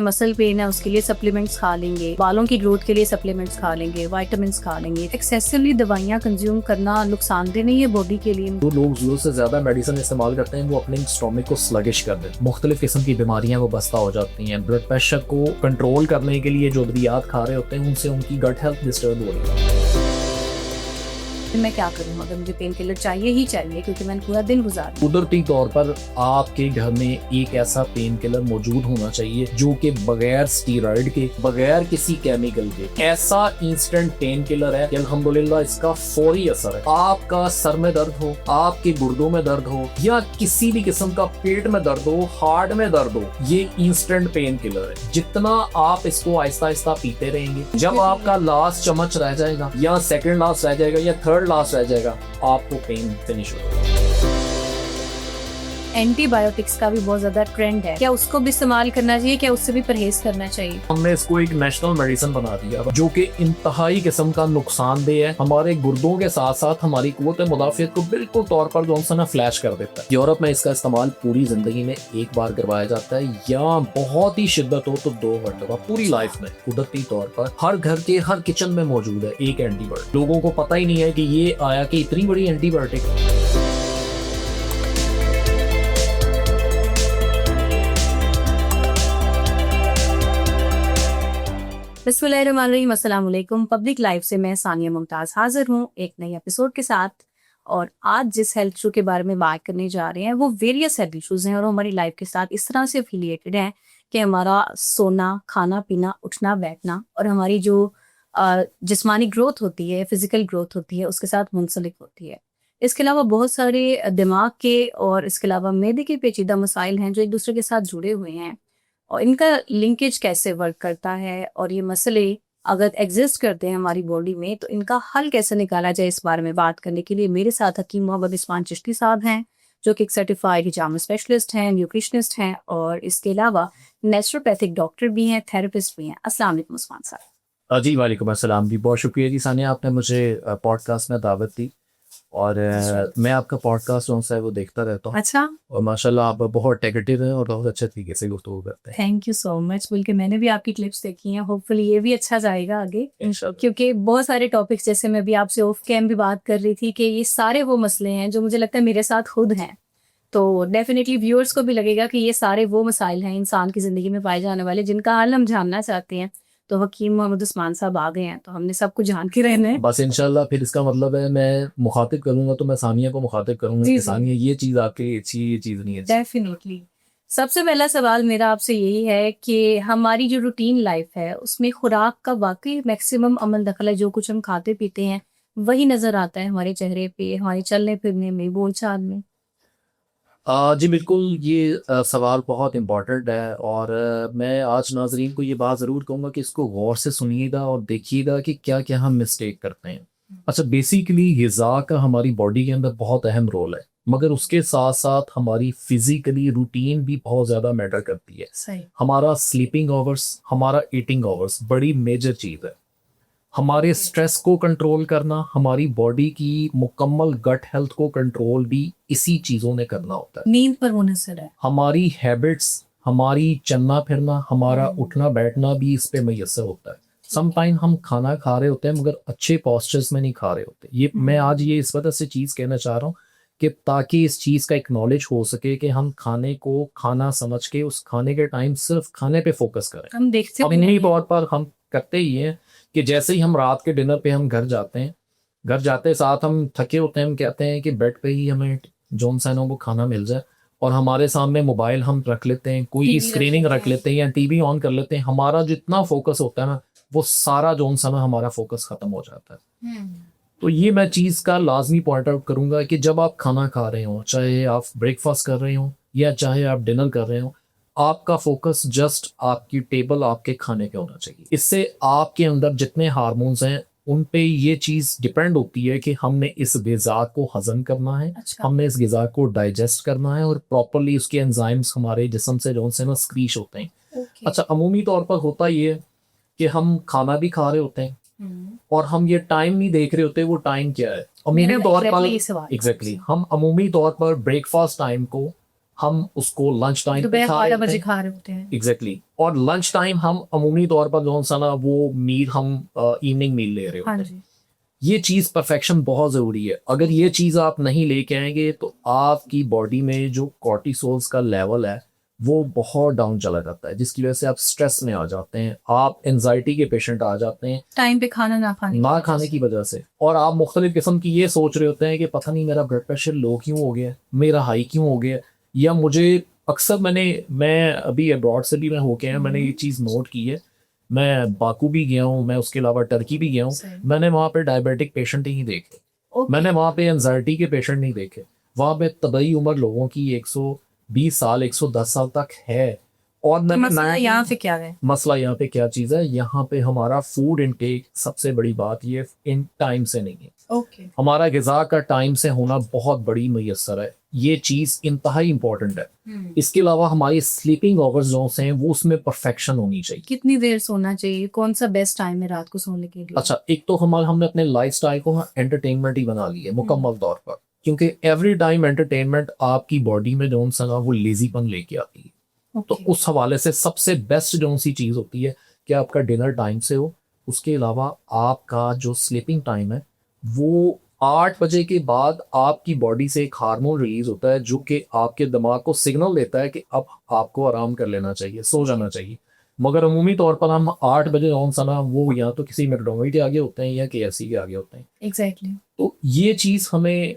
Muscle pain है उसके लिए सप्लीमेंट्स खा लेंगे, बालों की ग्रोथ के लिए सप्लीमेंट्स खा लेंगे, विटामिन्स खा लेंगे। एक्सेसिवली दवाइयाँ कंज्यूम करना नुकसानदेह नहीं है बॉडी के लिए। जो लोग जरूरत से ज्यादा मेडिसिन इस्तेमाल करते हैं वो अपने स्टोमक को स्लगिश कर देते हैं, मुख्तलिफ किस्म की बीमारियां वो बस्ता हो जाती हैं। ब्लड प्रेशर को कंट्रोल करने के लिए जो अद्वियात खा रहे होते हैं उनसे उनकी गट हेल्थ डिस्टर्ब हो रही है। मैं क्या करूँ अगर मुझे पेन किलर चाहिए ही चाहिए, क्योंकि मैंने पूरा दिन गुजारा। कुदरती तौर पर आपके घर में एक ऐसा पेन किलर मौजूद होना चाहिए जो कि बगैर स्टीरॉयड के, बगैर किसी केमिकल के, ऐसा इंस्टेंट पेन किलर है कि अल्हम्दुलिल्लाह इसका फौरी असर है। आपका सर में दर्द हो, आपके गुर्दों में दर्द हो, या किसी भी किस्म का पेट में दर्द हो, हार्ट में दर्द हो, ये इंस्टेंट पेन किलर है। जितना आप इसको आहिस्ता आहिस्ता पीते रहेंगे, जब आपका लास्ट चम्मच रह जाएगा या सेकंड लास्ट रह जाएगा या थर्ड लास्ट रह जाएगा, आपको पेन फिनिश हो जाएगा। एंटीबायोटिक्स का भी बहुत ज्यादा ट्रेंड है, क्या उसको भी इस्तेमाल करना चाहिए, क्या उससे भी परहेज करना चाहिए? हमने इसको एक नेशनल मेडिसिन बना दिया जो कि इंतहाई किस्म का नुकसानदेह है। हमारे गुर्दों के साथ साथ हमारी कुव्वत मुदाफियत को बिल्कुल तौर पर जो है फ्लैश कर देता है। यूरोप में इसका इस्तेमाल पूरी जिंदगी में एक बार करवाया जाता है, या बहुत ही शिद्दत हो तो 2 मरतबा पूरी लाइफ में। कुदरती तौर पर हर घर के हर किचन में मौजूद है एक एंटीबायोटिक। लोगों को पता ही नहीं है कि ये आया कि इतनी बड़ी एंटीबायोटिक। बिस्मिल्लाहिर्रहमानिर्रहीम, अस्सलाम वालेकुम। पब्लिक लाइफ से मैं सानिया मुमताज़ हाजिर हूँ एक नई एपिसोड के साथ। और आज जिस हेल्थ इशू के बारे में बात करने जा रहे हैं वो वेरियस हेल्थ इशूज़ हैं और हमारी लाइफ के साथ इस तरह से एफिलिएटेड हैं कि हमारा सोना, खाना पीना, उठना बैठना और हमारी जो जिस्मानी ग्रोथ होती है, फिजिकल ग्रोथ होती है, उसके साथ मुंसलिक होती है। इसके अलावा बहुत सारे दिमाग के और इसके अलावा मैदे के पेचीदा मसाइल हैं जो एक दूसरे के साथ जुड़े हुए हैं, और इनका लिंकेज कैसे वर्क करता है और ये मसले अगर एग्जिस्ट करते हैं हमारी बॉडी में तो इनका हल कैसे निकाला जाए, इस बारे में बात करने के लिए मेरे साथ हकीम मोहम्मद उस्मान चिश्ती साहब हैं जो कि एक सर्टिफाइड हिजामा स्पेशलिस्ट हैं, न्यूट्रिशनिस्ट हैं और इसके अलावा नेचुरोपैथिक डॉक्टर भी हैं, थेरेपिस्ट भी हैं। अस्सलाम वालेकुम उस्मान साहब। जी वालेकुम अस्सलाम। भी बहुत शुक्रिया जी सानिया, आपने मुझे पॉडकास्ट में दावत दी और मैं आपका पॉडकास्ट जो है वो देखता रहता हूँ। अच्छा। और माशाल्लाह आप बहुत टेकेटिव हैं और बहुत अच्छे तरीके से गुफ्तगू करते हैं। Thank you so much. बल्कि मैंने भी आपकी क्लिप्स देखी हैं, होपफुली ये भी अच्छा जाएगा आगे, क्योंकि बहुत सारे टॉपिक्स, जैसे मैं भी आपसे ऑफ कैम भी बात कर रही थी कि ये सारे वो मसले हैं जो मुझे लगता है मेरे साथ खुद हैं, तो डेफिनेटली व्यूअर्स को भी लगेगा कि ये सारे वो मसाइल हैं इंसान की ज़िंदगी में पाए जाने वाले जिनका हल हम जानना चाहते हैं। तो हकीम मोहम्मद उस्मान साहब आ गए हैं तो हमने सब कुछ जान के रहना है। बस इंशाल्लाह फिर इसका मतलब है मैं मुखातिब करूंगा तो मैं सानिया को मुखातिब करूंगा कि सानिया ये चीज़ आपके लिए अच्छी, ये चीज़ नहीं है। डेफिनेटली। सबसे पहला सवाल मेरा आपसे यही है कि हमारी जो रूटीन लाइफ है उसमें खुराक का वाकई मैक्सिमम अमल दखल है। जो कुछ हम खाते पीते हैं वही नज़र आता है हमारे चेहरे पे, हमारे चलने फिरने में, बोलचाल में। जी बिल्कुल, ये सवाल बहुत इम्पोर्टेंट है और मैं आज नाजरीन को ये बात ज़रूर कहूँगा कि इसको गौर से सुनिएगा और देखिएगा कि क्या क्या हम मिस्टेक करते हैं। अच्छा, बेसिकली ग़िज़ा का हमारी बॉडी के अंदर बहुत अहम रोल है, मगर उसके साथ साथ हमारी फिज़िकली रूटीन भी बहुत ज़्यादा मैटर करती है। सही। हमारा स्लीपिंग आवर्स, हमारा ईटिंग आवर्स बड़ी मेजर चीज़ है। हमारे स्ट्रेस को कंट्रोल करना, हमारी बॉडी की मुकम्मल गट हेल्थ को कंट्रोल भी इसी चीज़ों ने करना होता है। नींद पर मुनहसर है। हमारी हैबिट्स, हमारी चलना फिरना, हमारा उठना बैठना भी इस पे मुयस्सर होता है। सम टाइम हम खाना खा रहे होते हैं मगर अच्छे पॉस्चर्स में नहीं खा रहे होते। ये मैं आज ये इस वजह से चीज़ कहना चाह रहा हूँ कि ताकि इस चीज़ का एक नॉलेज हो सके कि हम खाने को खाना समझ के उस खाने के टाइम सिर्फ खाने पे फोकस करें। हम देखते अब इन्हीं तौर पर हम करते ही हैं कि जैसे ही हम रात के डिनर पे हम घर जाते हैं, घर जाते साथ हम थके होते हैं, हम कहते हैं कि बेड पे ही हमें जौन सैनों को खाना मिल जाए और हमारे सामने मोबाइल हम रख लेते हैं, कोई स्क्रीनिंग रख लेते हैं या टीवी ऑन कर लेते हैं। हमारा जितना फोकस होता है ना वो सारा जौन सा ना हमारा फोकस ख़त्म हो जाता है। तो ये मैं चीज़ का लाजमी पॉइंट आउट करूँगा कि जब आप खाना खा रहे हो, चाहे आप ब्रेकफास्ट कर रहे हो या चाहे आप डिनर कर रहे हो, आपका फोकस जस्ट आपकी टेबल, आपके खाने पे होना चाहिए। इससे आपके अंदर जितने हार्मोन्स हैं उन पे ये चीज़ डिपेंड होती है कि हमने इस ग़िज़ा को हज़म करना है। अच्छा। हमने इस ग़िज़ा को डाइजेस्ट करना है और प्रॉपरली उसके एंजाइम्स हमारे जिस्म से जो से ना स्क्रीश होते हैं। अच्छा, अमूमी तौर पर होता ये है कि हम खाना भी खा रहे होते हैं और हम ये टाइम नहीं देख रहे होते वो टाइम क्या है। अमूमी तौर पर एग्जैक्टली हम अमूमी तौर पर ब्रेकफास्ट टाइम को हम उसको लंच टाइम पे दोपहर खा 12 लेते बजे हैं। खा रहे होते हैं। एग्जैक्टली और लंच टाइम हम अमूमी तौर पर जो सा ना वो मील हम इवनिंग मील ले रहे हाँ होते हैं। जी। ये चीज़ परफेक्शन बहुत ज़रूरी है। अगर ये चीज़ आप नहीं लेके आएंगे तो आपकी बॉडी में जो कॉर्टिसोल्स का लेवल है वो बहुत डाउन चला जाता है, जिसकी वजह से आप स्ट्रेस में आ जाते हैं, आप एनजाइटी के पेशेंट आ जाते हैं टाइम पे खाना ना खाने ना खाने की वजह से। और आप मुख्तलिफ किस्म की ये सोच रहे होते हैं कि पता नहीं मेरा ब्लड प्रेशर लो क्यों हो गया, मेरा हाई क्यों हो गया, या मुझे अक्सर मैं अभी अब्रॉड से भी मैं होके आया, मैंने ये चीज़ नोट की है। मैं बाकू भी गया हूँ, मैं उसके अलावा टर्की भी गया हूँ, सही। मैंने वहाँ पे डायबिटिक पेशेंट ही नहीं देखे, ओके। मैंने वहाँ पे एनजाइटी के पेशेंट नहीं देखे। वहाँ पे तबई उम्र लोगों की 120 साल 110 साल तक है। और तो मसला यहाँ पे क्या है? मसला यहाँ पे क्या चीज़ है, यहाँ पे हमारा फूड इनटेक सबसे बड़ी बात ये इन टाइम से नहीं है। ओके। हमारा ग़िज़ा का टाइम से होना बहुत बड़ी मैसर है, ये चीज़ इंतहाई इंपॉर्टेंट है। इसके अलावा हमारी स्लीपिंग आवर्स जो हैं वो उसमें परफेक्शन होनी चाहिए। कितनी देर सोना चाहिए? कौन सा बेस्ट टाइम है रात को सोने के लिए? अच्छा, एक तो हमने अपने लाइफस्टाइल को एंटरटेनमेंट ही बना लिया है मुकम्मल तौर पर, क्योंकि एवरी टाइम एंटरटेनमेंट आपकी बॉडी में जो सा ना वो लेजीपन लेके आती है। तो ओके। उस हवाले से सबसे बेस्ट जो सी चीज़ होती है कि आपका डिनर टाइम से हो। उसके अलावा आपका जो स्लीपिंग टाइम है वो 8 बजे के बाद आपकी बॉडी से एक हार्मोन रिलीज होता है जो कि आपके दिमाग को सिग्नल देता है कि अब आपको आराम कर लेना चाहिए, सो जाना चाहिए। मगर अमूमी तौर पर हम 8 बजे ऑन सना वो या तो किसी मैकडॉनल्ड के आगे होते हैं या KFC के आगे होते हैं। एग्जैक्टली। तो ये चीज़ हमें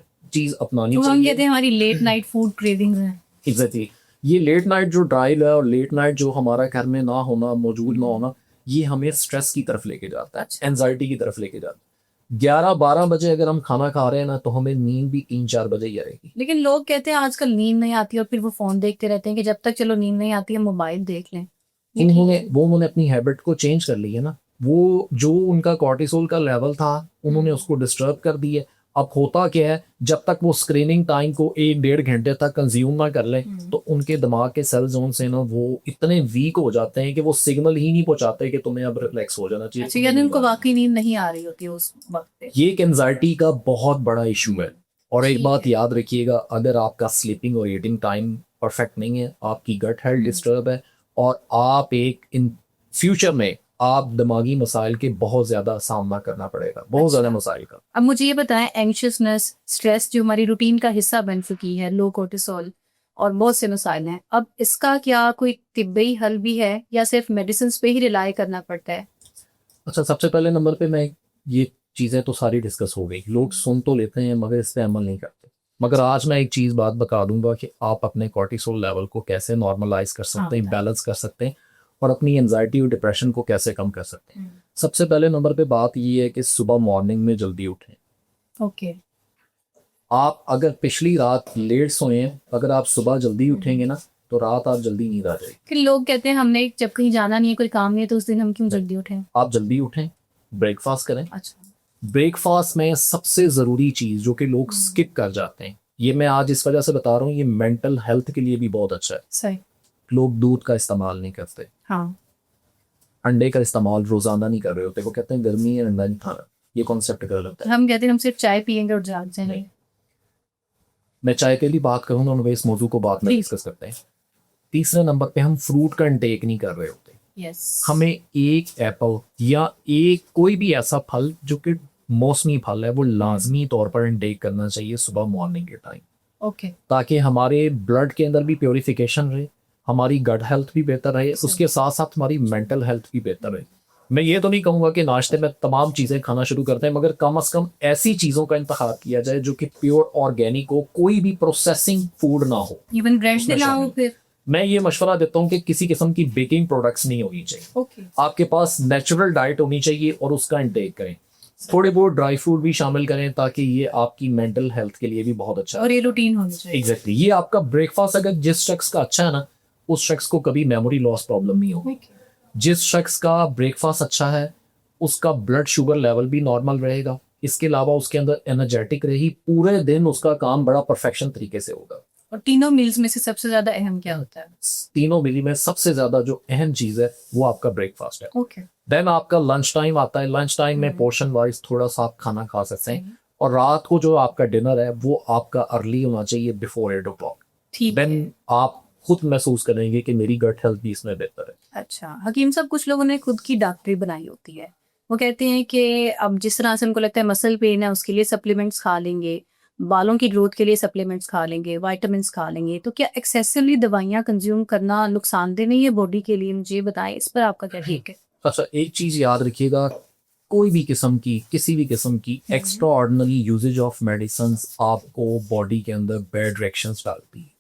अपनानी तो हम चाहिए। कहते हैं हमारी लेट नाइट फूड क्रेविंग्स हैं। एग्जैक्टली, ये लेट नाइट जो ड्राइव है और लेट नाइट जो हमारा घर में ना होना, मौजूद ना होना, ये हमें स्ट्रेस की तरफ लेके जाता है, एनजाइटी की तरफ लेके जाता है। 11-12 बजे अगर हम खाना खा रहे हैं ना तो हमें नींद भी 3-4 बजे ही आएगी। लेकिन लोग कहते हैं आजकल नींद नहीं आती और फिर वो फोन देखते रहते हैं कि जब तक चलो नींद नहीं आती है मोबाइल देख लें। ये ठीक है? उन्होंने अपनी हैबिट को चेंज कर ली है ना। वो जो उनका कॉर्टिसोल का लेवल था उन्होंने उसको डिस्टर्ब कर दिया है। अब होता क्या है, जब तक वो स्क्रीनिंग टाइम को 1-1.5 घंटे तक कंज्यूम ना कर लें तो उनके दिमाग के सेल जोन से ना वो इतने वीक हो जाते हैं कि वो सिग्नल ही नहीं पहुंचाते कि तुम्हें अब रिलैक्स हो जाना चाहिए। अच्छा, यानी उनको वाकई नींद नहीं आ रही होती है उस वक्त पे। ये एक एंजाइटी का बहुत बड़ा इशू है। और एक ठीक बात है। याद रखिएगा, अगर आपका स्लीपिंग और ईटिंग टाइम परफेक्ट नहीं है, आपकी गट हेल्थ डिस्टर्ब है और आप एक इन फ्यूचर में आप दिमागी मसाइल के बहुत ज़्यादा सामना करना पड़ेगा, बहुत ज़्यादा मसाइल का। अब मुझे ये बताएं, एंग्शियसनेस, स्ट्रेस जो हमारी रूटीन का हिस्सा बन चुकी है, लो कोर्टिसोल और बहुत से मसाइल हैं, अब इसका क्या कोई तिब्बी हल भी है या सिर्फ मेडिसिन पे ही रिलाई करना पड़ता है? अच्छा, सबसे पहले नंबर पे मैं ये चीज़ें तो सारी डिस्कस हो गई, लोग सुन तो लेते हैं मगर इस पर अमल नहीं करते। मगर आज मैं एक चीज़ बात बता दूंगा कि आप अपने कॉर्टिसोल लेवल को कैसे नॉर्मलाइज कर सकते हैं, बैलेंस कर सकते हैं और अपनी एनजाइटी और डिप्रेशन को कैसे कम कर सकते हैं। सबसे पहले नंबर पे बात ये है कि सुबह मॉर्निंग में जल्दी उठें। ओके। आप अगर पिछली रात लेट सोए हैं, अगर आप सुबह जल्दी उठेंगे ना तो रात आप जल्दी नींद आ जाएगी। फिर लोग कहते हैं हमने जब कहीं जाना नहीं है, कोई काम नहीं है, तो उस दिन हम क्यों जल्दी उठें? आप जल्दी उठें, ब्रेकफास्ट करें। अच्छा। ब्रेकफास्ट में सबसे ज़रूरी चीज़ जो कि लोग स्किप कर जाते हैं, ये मैं आज इस वजह से बता रहा हूँ, ये मेंटल हेल्थ के लिए भी बहुत अच्छा है। सही। लोग दूध का इस्तेमाल नहीं करते, हाँ। अंडे का इस्तेमाल रोज़ाना नहीं कर रहे होते। वो कहते हैं गर्मी है अंडा नहीं खाना, ये कॉन्सेप्ट गलत है। हम कहते हैं हम सिर्फ चाय पियेंगे और जाग जाएंगे। मैं चाय के लिए बात करूँगा और इस मौजू को बाद में डिस्कस करते हैं। तीसरे नंबर पे हम फ्रूट का इंटेक नहीं कर रहे होते। यस। हमें एक एप्पल या एक कोई भी ऐसा फल जो कि मौसमी फल है वो लाजमी तौर पर इंटेक करना चाहिए सुबह मॉर्निंग के टाइम, ओके। ताकि हमारे ब्लड के अंदर भी प्योरिफिकेशन रहे, हमारी गट हेल्थ भी बेहतर रहे, उसके साथ साथ हमारी मेंटल हेल्थ भी बेहतर रहे। मैं ये तो नहीं कहूँगा कि नाश्ते में तमाम चीज़ें खाना शुरू करते हैं, मगर कम से कम ऐसी चीज़ों का इंतखाब किया जाए जो कि प्योर ऑर्गेनिक हो, कोई भी प्रोसेसिंग फूड ना हो। इवन ब्रेड भी ना हो फिर? मैं ये मशवरा देता हूँ कि किसी किस्म की बेकिंग प्रोडक्ट्स नहीं होनी चाहिए। ओके। आपके पास नेचुरल डाइट होनी चाहिए और उसका इंटेक करें। थोड़े बहुत ड्राई फ्रूट भी शामिल करें ताकि ये आपकी मेंटल हेल्थ के लिए भी बहुत अच्छा है। और ये रूटीन होनी चाहिए। एग्जैक्टली, ये आपका ब्रेकफास्ट अगर जिस शख्स का अच्छा है ना, उस शख्स को कभी मेमोरी लॉस प्रॉब्लम नहीं होगी। जिस शख्स का ब्रेकफास्ट अच्छा है उसका ब्लड शुगर लेवल भी नॉर्मल रहेगा, इसके अलावा उसके अंदर एनर्जेटिक रहेगी, पूरे दिन उसका काम बड़ा परफेक्शन तरीके से होगा। और तीनों मील्स में से सबसे ज्यादा अहम क्या होता है? तीनों मील में सबसे ज्यादा जो अहम चीज है वो आपका ब्रेकफास्ट है। ओके। देन आपका लंच टाइम आता है। लंच टाइम में पोर्शन वाइज थोड़ा सा आप खाना खा सकते हैं और रात को जो आपका डिनर है वो आपका अर्ली होना चाहिए, बिफोर 8 o'clock। ठीक देन है। आप खुद महसूस करेंगे कि मेरी गट हेल्थ भी इसमें बेहतर है। अच्छा हकीम साहब, कुछ लोगों ने खुद की डॉक्टरी बनाई होती है। वो कहते हैं कि अब जिस तरह से उनको लगता है मसल पेन है, उसके लिए सप्लीमेंट्स खा लेंगे, बालों की ग्रोथ के लिए सप्लीमेंट्स खा लेंगे, वाइटामिन खा लेंगे। तो क्या एक्सेसिवली दवाइयाँ कंज्यूम करना नुकसानदेह नहीं है बॉडी के लिए? मुझे बताएं, इस पर आपका क्या टेक है? अच्छा, एक चीज याद रखिएगा, कोई भी किस्म की, किसी भी किस्म की extraordinary uses of medicine आपको बॉडी के अंदर बैड रिएक्शंस डालती है।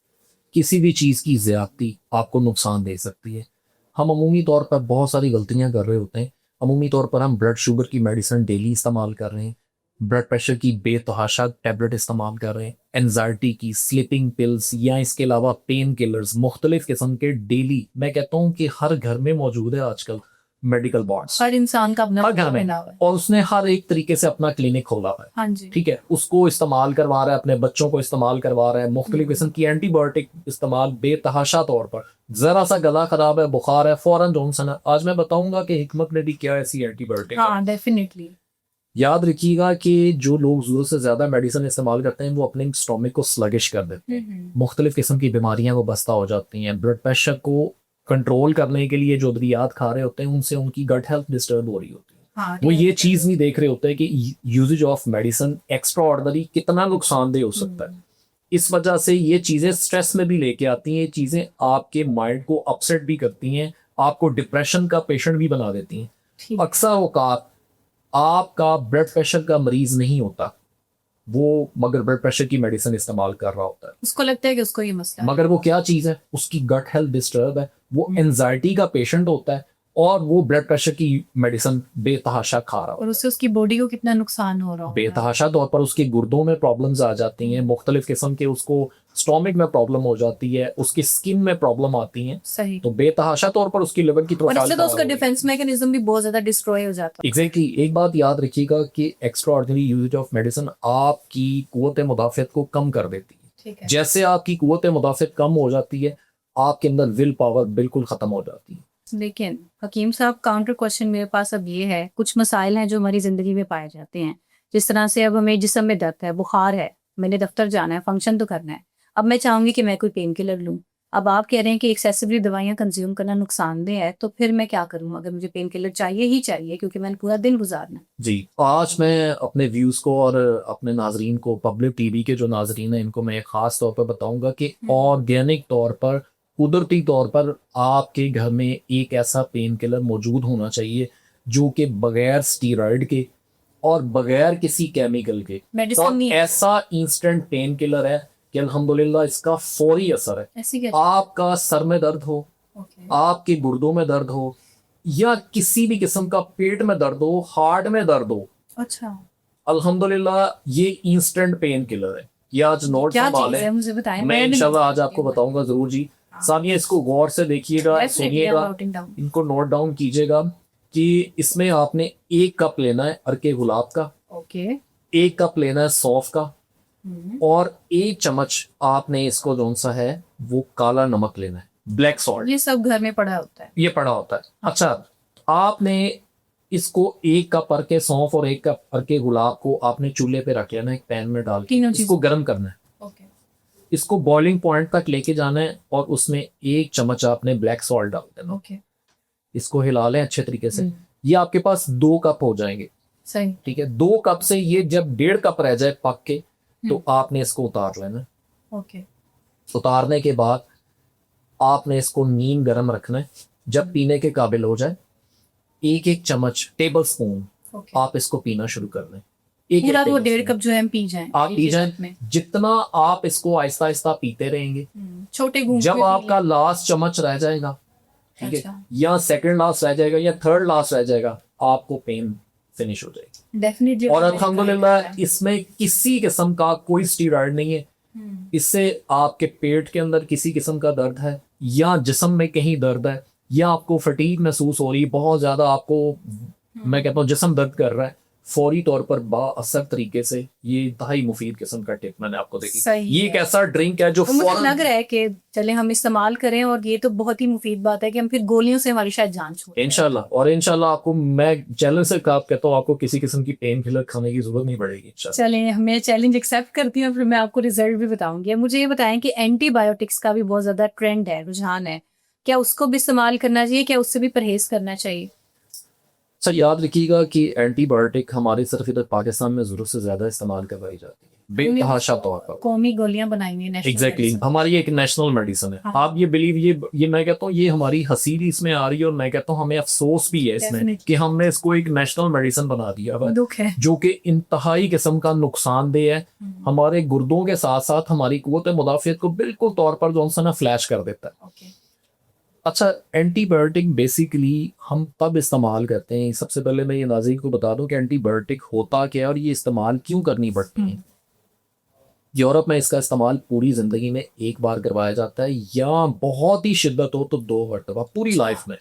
किसी भी चीज़ की ज़्यादती आपको नुकसान दे सकती है। हम अमूमी तौर पर बहुत सारी गलतियां कर रहे होते हैं। अमूमी तौर पर हम ब्लड शुगर की मेडिसिन डेली इस्तेमाल कर रहे हैं, ब्लड प्रेशर की बेतहाशा टैबलेट इस्तेमाल कर रहे हैं, एनजाइटी की स्लीपिंग पिल्स या इसके अलावा पेन किलर्स मुख्तलिफ किस्म के डेली, मैं कहता हूँ कि हर घर में मौजूद है आजकल मेडिकल बॉट्स, हर इंसान का अपना हर घर में, पहनावा है। और उसने हर एक तरीके से अपना क्लिनिक खोला हुआ है। हाँ जी। ठीक है, उसको इस्तेमाल करवा रहा है, अपने बच्चों को इस्तेमाल करवा रहा है, मुख्तलिफ किस्म की एंटीबायोटिक इस्तेमाल बेतहाशा तौर पर। जरा सा गला खराब है, बुखार है, फौरन जॉनसन है। आज मैं बताऊंगा कि हिकमत ने दी क्या ऐसी एंटीबायोटिक है। हाँ डेफिनेटली। याद रखिएगा कि जो लोग जरूरत से ज्यादा मेडिसिन इस्तेमाल करते हैं वो अपने स्टोमिक को स्लगिश कर देते हैं, मुख्तलिफ किस्म की बीमारियां वो बस्ता हो जाती हैं। ब्लड प्रेशर को कंट्रोल करने के लिए जो अद्वियात खा रहे होते हैं उनसे उनकी गट हेल्थ डिस्टर्ब हो रही होती है। हाँ, वो ये चीज नहीं देख रहे होते कि uses of medicine extraordinary कितना नुकसानदेह हो सकता है। इस वजह से ये चीजें स्ट्रेस में भी लेके आती हैं, ये चीजें आपके माइंड को अपसेट भी करती हैं, आपको डिप्रेशन का पेशेंट भी बना देती हैं। ठीक। अक्सर औकात आपका ब्लड प्रेशर का मरीज नहीं होता वो, मगर ब्लड प्रेशर की मेडिसिन इस्तेमाल कर रहा होता है। उसको लगता है कि उसको ये मसला है। मगर वो क्या चीज है, उसकी गट हेल्थ डिस्टर्ब है, वो एंजाइटी का पेशेंट होता है और वो ब्लड प्रेशर की मेडिसिन बेतहाशा खा रहा होता और है। उससे उसकी बॉडी को कितना नुकसान हो रहा होगा। बेतहाशा तौर पर उसके गुर्दों में प्रॉब्लम्स आ जाती हैं, मुख्तलिफ किस्म के, उसको स्टोमिक में प्रॉब्लम हो जाती है, उसकी स्किन में प्रॉब्लम आती हैं। सही। तो बेतहाशा तौर पर उसकी लिवर की और इससे तो उसका डिफेंस मैकेनिज्म भी बहुत ज्यादा डिस्ट्रॉय हो जाता है। एग्जैक्टली। एक बात याद रखिएगा कि extra ordinary use of medicine आपकी कुव्वत मुदाफ़त को कम कर देती है। ठीक है। जैसे आपकी कुव्वत मुदाफ़त कम हो जाती है, आपके अंदर विल पावर बिल्कुल खत्म हो जाती है। लेकिन हकीम साहब, काउंटर क्वेश्चन मेरे पास अब ये है, कुछ मसाइल हैं जो हमारी जिंदगी में पाए जाते हैं। जिस तरह से अब हमें जिस्म में दर्द है, बुखार है, मैंने दफ्तर जाना है, फंक्शन तो करना है, अब मैं चाहूंगी कि मैं कोई पेन किलर लूं। अब आप कह रहे हैं कि एक्सेसिवली दवाइयां कंज्यूम करना नुकसानदेह है, तो फिर मैं क्या करूं अगर मुझे पेन किलर चाहिए ही चाहिए, क्योंकि मैंने पूरा दिन गुजारना है। जी, आज मैं अपने व्यूज को और अपने नाजरीन को, पब्लिक टीवी के जो नाजरीन हैं, इनको मैं एक खास तौर पर बताऊंगा कि ऑर्गेनिक तौर पर, कुदरती तौर पर आपके घर में एक ऐसा पेन किलर मौजूद होना चाहिए जो कि बगैर स्टीरॉयड के और बगैर किसी केमिकल के, मेडिसिन और नहीं है। ऐसा इंस्टेंट पेन किलर है कि अल्हम्दुलिल्लाह इसका फौरी असर है। ऐसी क्या? आपका सर में दर्द हो, ओके। आपके गुर्दों में दर्द हो, या किसी भी किस्म का पेट में दर्द हो, हार्ट में दर्द हो, अच्छा, अल्हम्दुलिल्लाह ये इंस्टेंट पेन किलर है। ये आज नोट क्या संभाल चीज है है, मुझे बताएं। मैं इंशाल्लाह आज आपको बताऊंगा जरूर जी। सानिया, इसको गौर से देखिएगा, सुनिएगा, इनको नोट डाउन कीजिएगा कि इसमें आपने 1 कप लेना है अरके गुलाब का, ओके। 1 कप लेना है सौंफ का, और 1 चम्मच आपने इसको जो सा है वो काला नमक लेना है, ब्लैक सॉल्ट। ये सब घर में पड़ा होता है। ये पड़ा होता है। अच्छा, आपने इसको 1 कप अरके सौंफ और 1 कप अरके गुलाब को आपने चूल्हे पे रख लेना है, एक पैन में डाल के तीनों इसको गर्म करना है। ओके। इसको बॉइलिंग पॉइंट तक लेके जाना है और उसमें 1 चम्मच आपने ब्लैक सॉल्ट डाल देना। ओके। इसको हिला लें अच्छे तरीके से। ये आपके पास 2 कप हो जाएंगे। सही। ठीक है, 2 कप से ये जब 1.5 कप रह जाए पक के, तो आपने इसको उतार लेना। ओके। उतारने के बाद आपने इसको नीम गर्म रखना है। जब पीने के काबिल हो जाए, 1-1 चम्मच टेबल स्पून ओके। आप इसको पीना शुरू कर दें। पूरा वो 1.5 कप जो है हम पी जाएं। आप पी एक जाएं। वक्त में। जितना आप इसको आहिस्ता आहिस्ता पीते रहेंगे, छोटे घूंट जब में पी आपका लास्ट चम्मच रह जाएगा, ठीक है, अच्छा। या सेकंड लास्ट रह जाएगा या थर्ड लास्ट रह जाएगा, आपको पेन फिनिश हो जाएगी। डेफिनेटली। और अल्हम्दुलिल्लाह इसमें किसी किस्म का कोई स्टीरॉयड नहीं है। इससे आपके पेट के अंदर किसी किस्म का दर्द है या जिस्म में कहीं दर्द है या आपको फटीग महसूस हो रही है, बहुत ज्यादा आपको, मैं कहता हूँ जिस्म दर्द कर रहा है, फौरी तौर पर बाअसर तरीके से, ये इंतहाई मुफीद किस्म का टिप मैंने आपको देखी। सही ये एक है। ऐसा ड्रिंक है जो तो मुझे फौरन लग रहा है कि चले हम इस्तेमाल करें, और ये तो बहुत ही मुफीद बात है कि हम फिर गोलियों से हमारी शायद जान छूट जाए। इंशाल्लाह, और इंशाल्लाह आपको मैं चैलेंज से कहता हूँ, आपको किसी किस्म की पेन किलर खाने की जरूरत नहीं पड़ेगी इंशाल्लाह। चलें, मैं चैलेंज एक्सेप्ट करती हूँ, फिर मैं आपको रिजल्ट भी बताऊंगी। अब मुझे ये बताएं कि एंटीबायोटिक्स का भी बहुत ज्यादा ट्रेंड है, रुझान है, क्या उसको भी इस्तेमाल करना चाहिए, क्या उससे भी परहेज करना चाहिए? सर याद रखिएगा कि एंटीबायोटिक हमारे सिर्फ इधर पाकिस्तान में जरूरत से ज्यादा इस्तेमाल करवाई जाती है बेतहाशा तौर पर। कौमी गोलियां बनाई हुई हैं, एग्जैक्टली हमारी एक नेशनल मेडिसिन है। आप ये बिलीव, ये मैं कहता हूँ, ये हमारी हंसी इसमें आ रही है, और मैं कहता हूँ हमें अफसोस भी है इसमें Definitely. कि हमने इसको एक नेशनल मेडिसिन बना दिया हुआ है, दुख है। जो कि इंतहाई किस्म का नुकसानदेह है। हमारे गुर्दों के साथ साथ हमारी कुव्वत मुदाफियत को बिल्कुल तौर पर जो है ना फ्लैश कर देता है। Okay. अच्छा, एंटीबायोटिक बेसिकली हम तब इस्तेमाल करते हैं, सबसे पहले मैं ये नाज़रीन को बता दूं कि एंटीबायोटिक होता क्या है और ये इस्तेमाल क्यों करनी पड़ती है। यूरोप में इसका इस्तेमाल पूरी ज़िंदगी में एक बार करवाया जाता है, या बहुत ही शिद्दत हो तो 2 मरतबा पूरी लाइफ में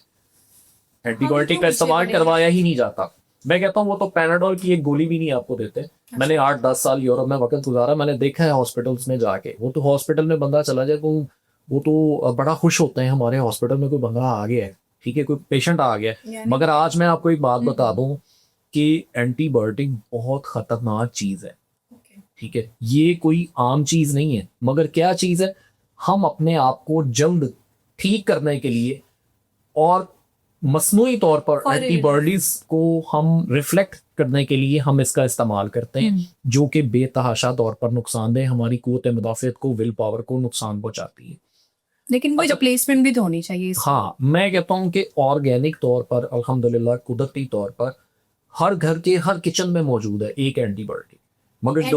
एंटीबायोटिक का इस्तेमाल करवाया ही नहीं जाता। मैं कहता हूँ वो तो पैनाडोल की एक गोली भी नहीं आपको देते। मैंने 8-10 साल यूरोप में वक्त गुजारा, मैंने देखा है हॉस्पिटल्स में जाके, वो तो हॉस्पिटल में बंदा चला जाए तो वो तो बड़ा खुश होते हैं हमारे हॉस्पिटल में कोई बंदा आ गया है, ठीक है, कोई पेशेंट आ गया है। मगर आज मैं आपको एक बात बता दूं कि एंटीबायोटिक बहुत खतरनाक चीज़ है, ठीक है, ये कोई आम चीज़ नहीं है। मगर क्या चीज़ है, हम अपने आप को जल्द ठीक करने के लिए और मसनूई तौर पर एंटीबॉडीज को हम रिफ्लेक्ट करने के लिए हम इसका इस्तेमाल करते हैं, जो कि बेतहाशा तौर पर नुकसानदेह, हमारी कुव्वत मुदाफियत को, विल पावर को नुकसान पहुंचाती है। लेकिन कोई रिप्लेसमेंट भी तो होनी चाहिए इसकी। हाँ, मैं कहता हूँ कि ऑर्गेनिक तौर पर अल्हम्दुलिल्लाह कुदरती तौर पर हर घर के हर किचन में मौजूद है एक एंटीबायोटिक। मगर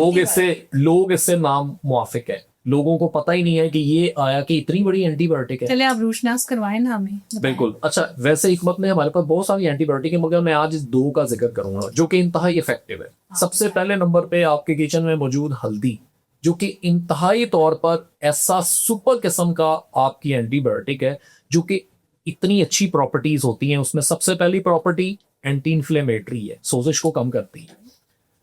लोग इससे नाम मुआफिक है, लोगों को पता ही नहीं है कि ये आया कि इतनी बड़ी एंटीबायोटिक है। चले आप रोशनास करवाएं ना हमें। बिल्कुल। अच्छा, वैसे हिकमत में हमारे पास बहुत सारी एंटीबायोटिक है, मगर मैं आज इस 2 का जिक्र करूंगा जो कि इंतहाई इफेक्टिव है। सबसे पहले नंबर पे आपके किचन में मौजूद हल्दी, जो कि इंतहाई तौर पर ऐसा सुपर किस्म का आपकी एंटीबायोटिक है, जो कि इतनी अच्छी प्रॉपर्टीज होती हैं उसमें। सबसे पहली प्रॉपर्टी एंटी इन्फ्लेमेटरी है, सोजिश को कम करती है।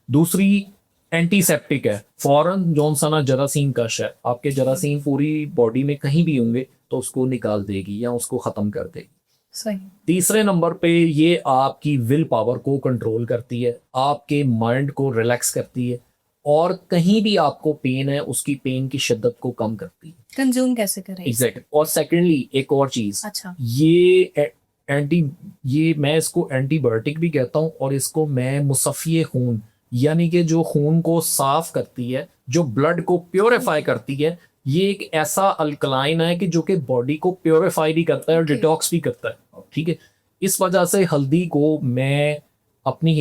दूसरी एंटीसेप्टिक है, फौरन जौन सा ना जरासीम कश है, आपके जरासीम पूरी बॉडी में कहीं भी होंगे तो उसको निकाल देगी या उसको खत्म कर देगी। सही। तीसरे नंबर पे ये आपकी विल पावर को कंट्रोल करती है, आपके माइंड को रिलैक्स करती है, और कहीं भी आपको पेन है उसकी पेन की शिद्दत को कम करती है। कंज्यूम कैसे करें? एग्जैक्ट। और सेकेंडली एक और चीज, अच्छा, ये मैं इसको एंटीबायोटिक भी कहता हूँ, और इसको मैं मुसफ़िए खून, यानी कि जो खून को साफ करती है, जो ब्लड को प्योरीफाई करती है, ये एक ऐसा अल्कलाइन है कि जो कि बॉडी को प्योरीफाई भी करता है और डिटॉक्स भी करता है, ठीक है। इस वजह से हल्दी को हम अपनी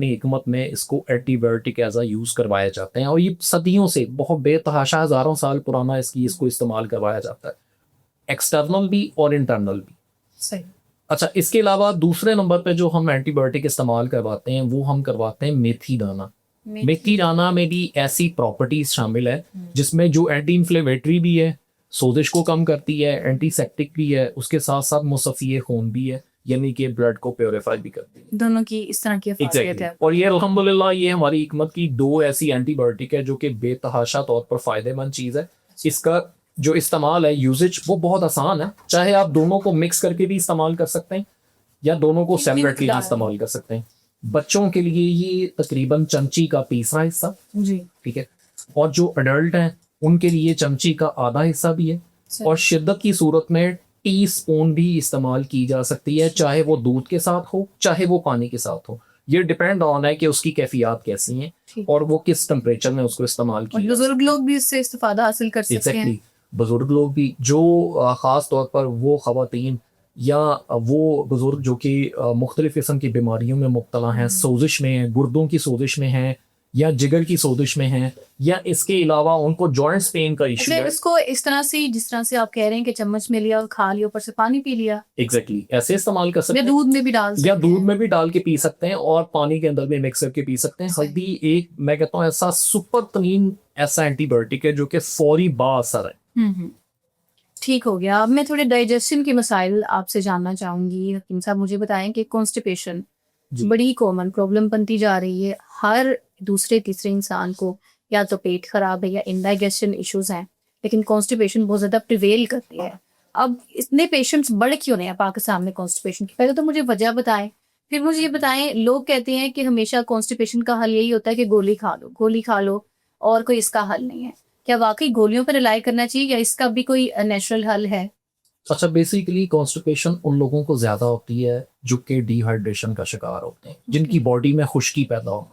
हिकमत में इसको एंटीबायोटिक एज यूज करवाया जाते हैं, और ये सदियों से, बहुत बेतहाशा हजारों साल पुराना इसको इस्तेमाल करवाया जाता है, एक्सटर्नल भी और इंटरनल भी। सही। अच्छा, इसके अलावा दूसरे नंबर पे जो हम एंटीबायोटिक इस्तेमाल करवाते हैं वो हम करवाते हैं मेथी दाना। मेथी दाना में भी ऐसी प्रॉपर्टीज शामिल है जिसमें जो एंटी इन्फ्लेमेटरी भी है, सोजिश को कम करती है, एंटीसेप्टिक भी है, उसके साथ साथ मुसफ़िए खून भी है, यानी कि ब्लड को प्योरीफाई भी करती है। दोनों की इस तरह की खासियत है। और ये अल्हम्दुलिल्लाह ये हमारी हिकमत की 2 ऐसी एंटीबायोटिक है जो कि बेतहाशा तौर पर फायदेमंद चीज़ है। इसका जो इस्तेमाल है, यूजेज, वो बहुत आसान है। चाहे आप दोनों को मिक्स करके भी इस्तेमाल कर सकते हैं या दोनों को सेपरेटली भी इस्तेमाल कर सकते हैं। बच्चों के लिए ये तकरीबन चमची का तीसरा हिस्सा, जी, ठीक है, और जो अडल्ट हैं उनके लिए चमची का आधा हिस्सा भी है, और शिद्दत की सूरत में टी स्पून भी इस्तेमाल की जा सकती है, चाहे वो दूध के साथ हो चाहे वो पानी के साथ हो। ये डिपेंड ऑन है कि उसकी कैफियत कैसी हैं और वो किस टेम्परेचर में उसको इस्तेमाल किया। बुजुर्ग लोग भी इससे इस्तेफादा हासिल कर सकते हैं। बुजुर्ग लोग भी, जो ख़ास तौर पर वो ख़वातीन या वो बुजुर्ग जो कि मुख्तलिफ किस्म की बीमारियों में मुब्तला हैं, सोजिश में हैं, गुर्दों की सोजिश में हैं या जिगर की सोजिश में हैं, या इसके अलावा उनको जॉइंट्स पेन का इशू है। इसको इस तरह से, जिस तरह से आप कह रहे हैं कि चम्मच में लिया और खा लिया, ऊपर से पानी पी लिया, एग्जैक्टली ऐसे इस्तेमाल कर सकते हैं। दूध में भी डाल सकते या दूध में भी डाल के पी सकते हैं और पानी के अंदर भी मिक्स करके पी सकते हैं। हल्दी एक, मैं कहता हूँ, ऐसा सुपर तरीन ऐसा एंटीबायोटिक है जो कि फौरी बाअसर है। ठीक हो गया। अब मैं थोड़े डाइजेशन के मसाइल आपसे जानना चाहूंगी। हकीम साहब, मुझे बताएं कि कॉन्स्टिपेशन जी। बड़ी कॉमन प्रॉब्लम बनती जा रही है हर दूसरे तीसरे इंसान को, या तो पेट खराब है या इंडाइजेशन इश्यूज हैं, लेकिन कॉन्स्टिपेशन बहुत ज्यादा प्रिवेल करती है। अब इतने पेशेंट्स बढ़ क्यों रहे हैं पाकिस्तान में कॉन्स्टिपेशन की? पहले तो मुझे वजह बताएं, फिर मुझे ये बताएं। लोग कहते हैं कि हमेशा कॉन्स्टिपेशन का हल यही होता है कि गोली खा लो, गोली खा लो, और कोई इसका हल नहीं है। क्या वाकई गोलियों पर रिलाई करना चाहिए या इसका भी कोई नेचुरल हल है? अच्छा, बेसिकली कॉन्स्टिपेशन उन लोगों को ज्यादा होती है जो कि डिहाइड्रेशन का शिकार होते हैं, जिनकी बॉडी में खुश्की पैदा हो।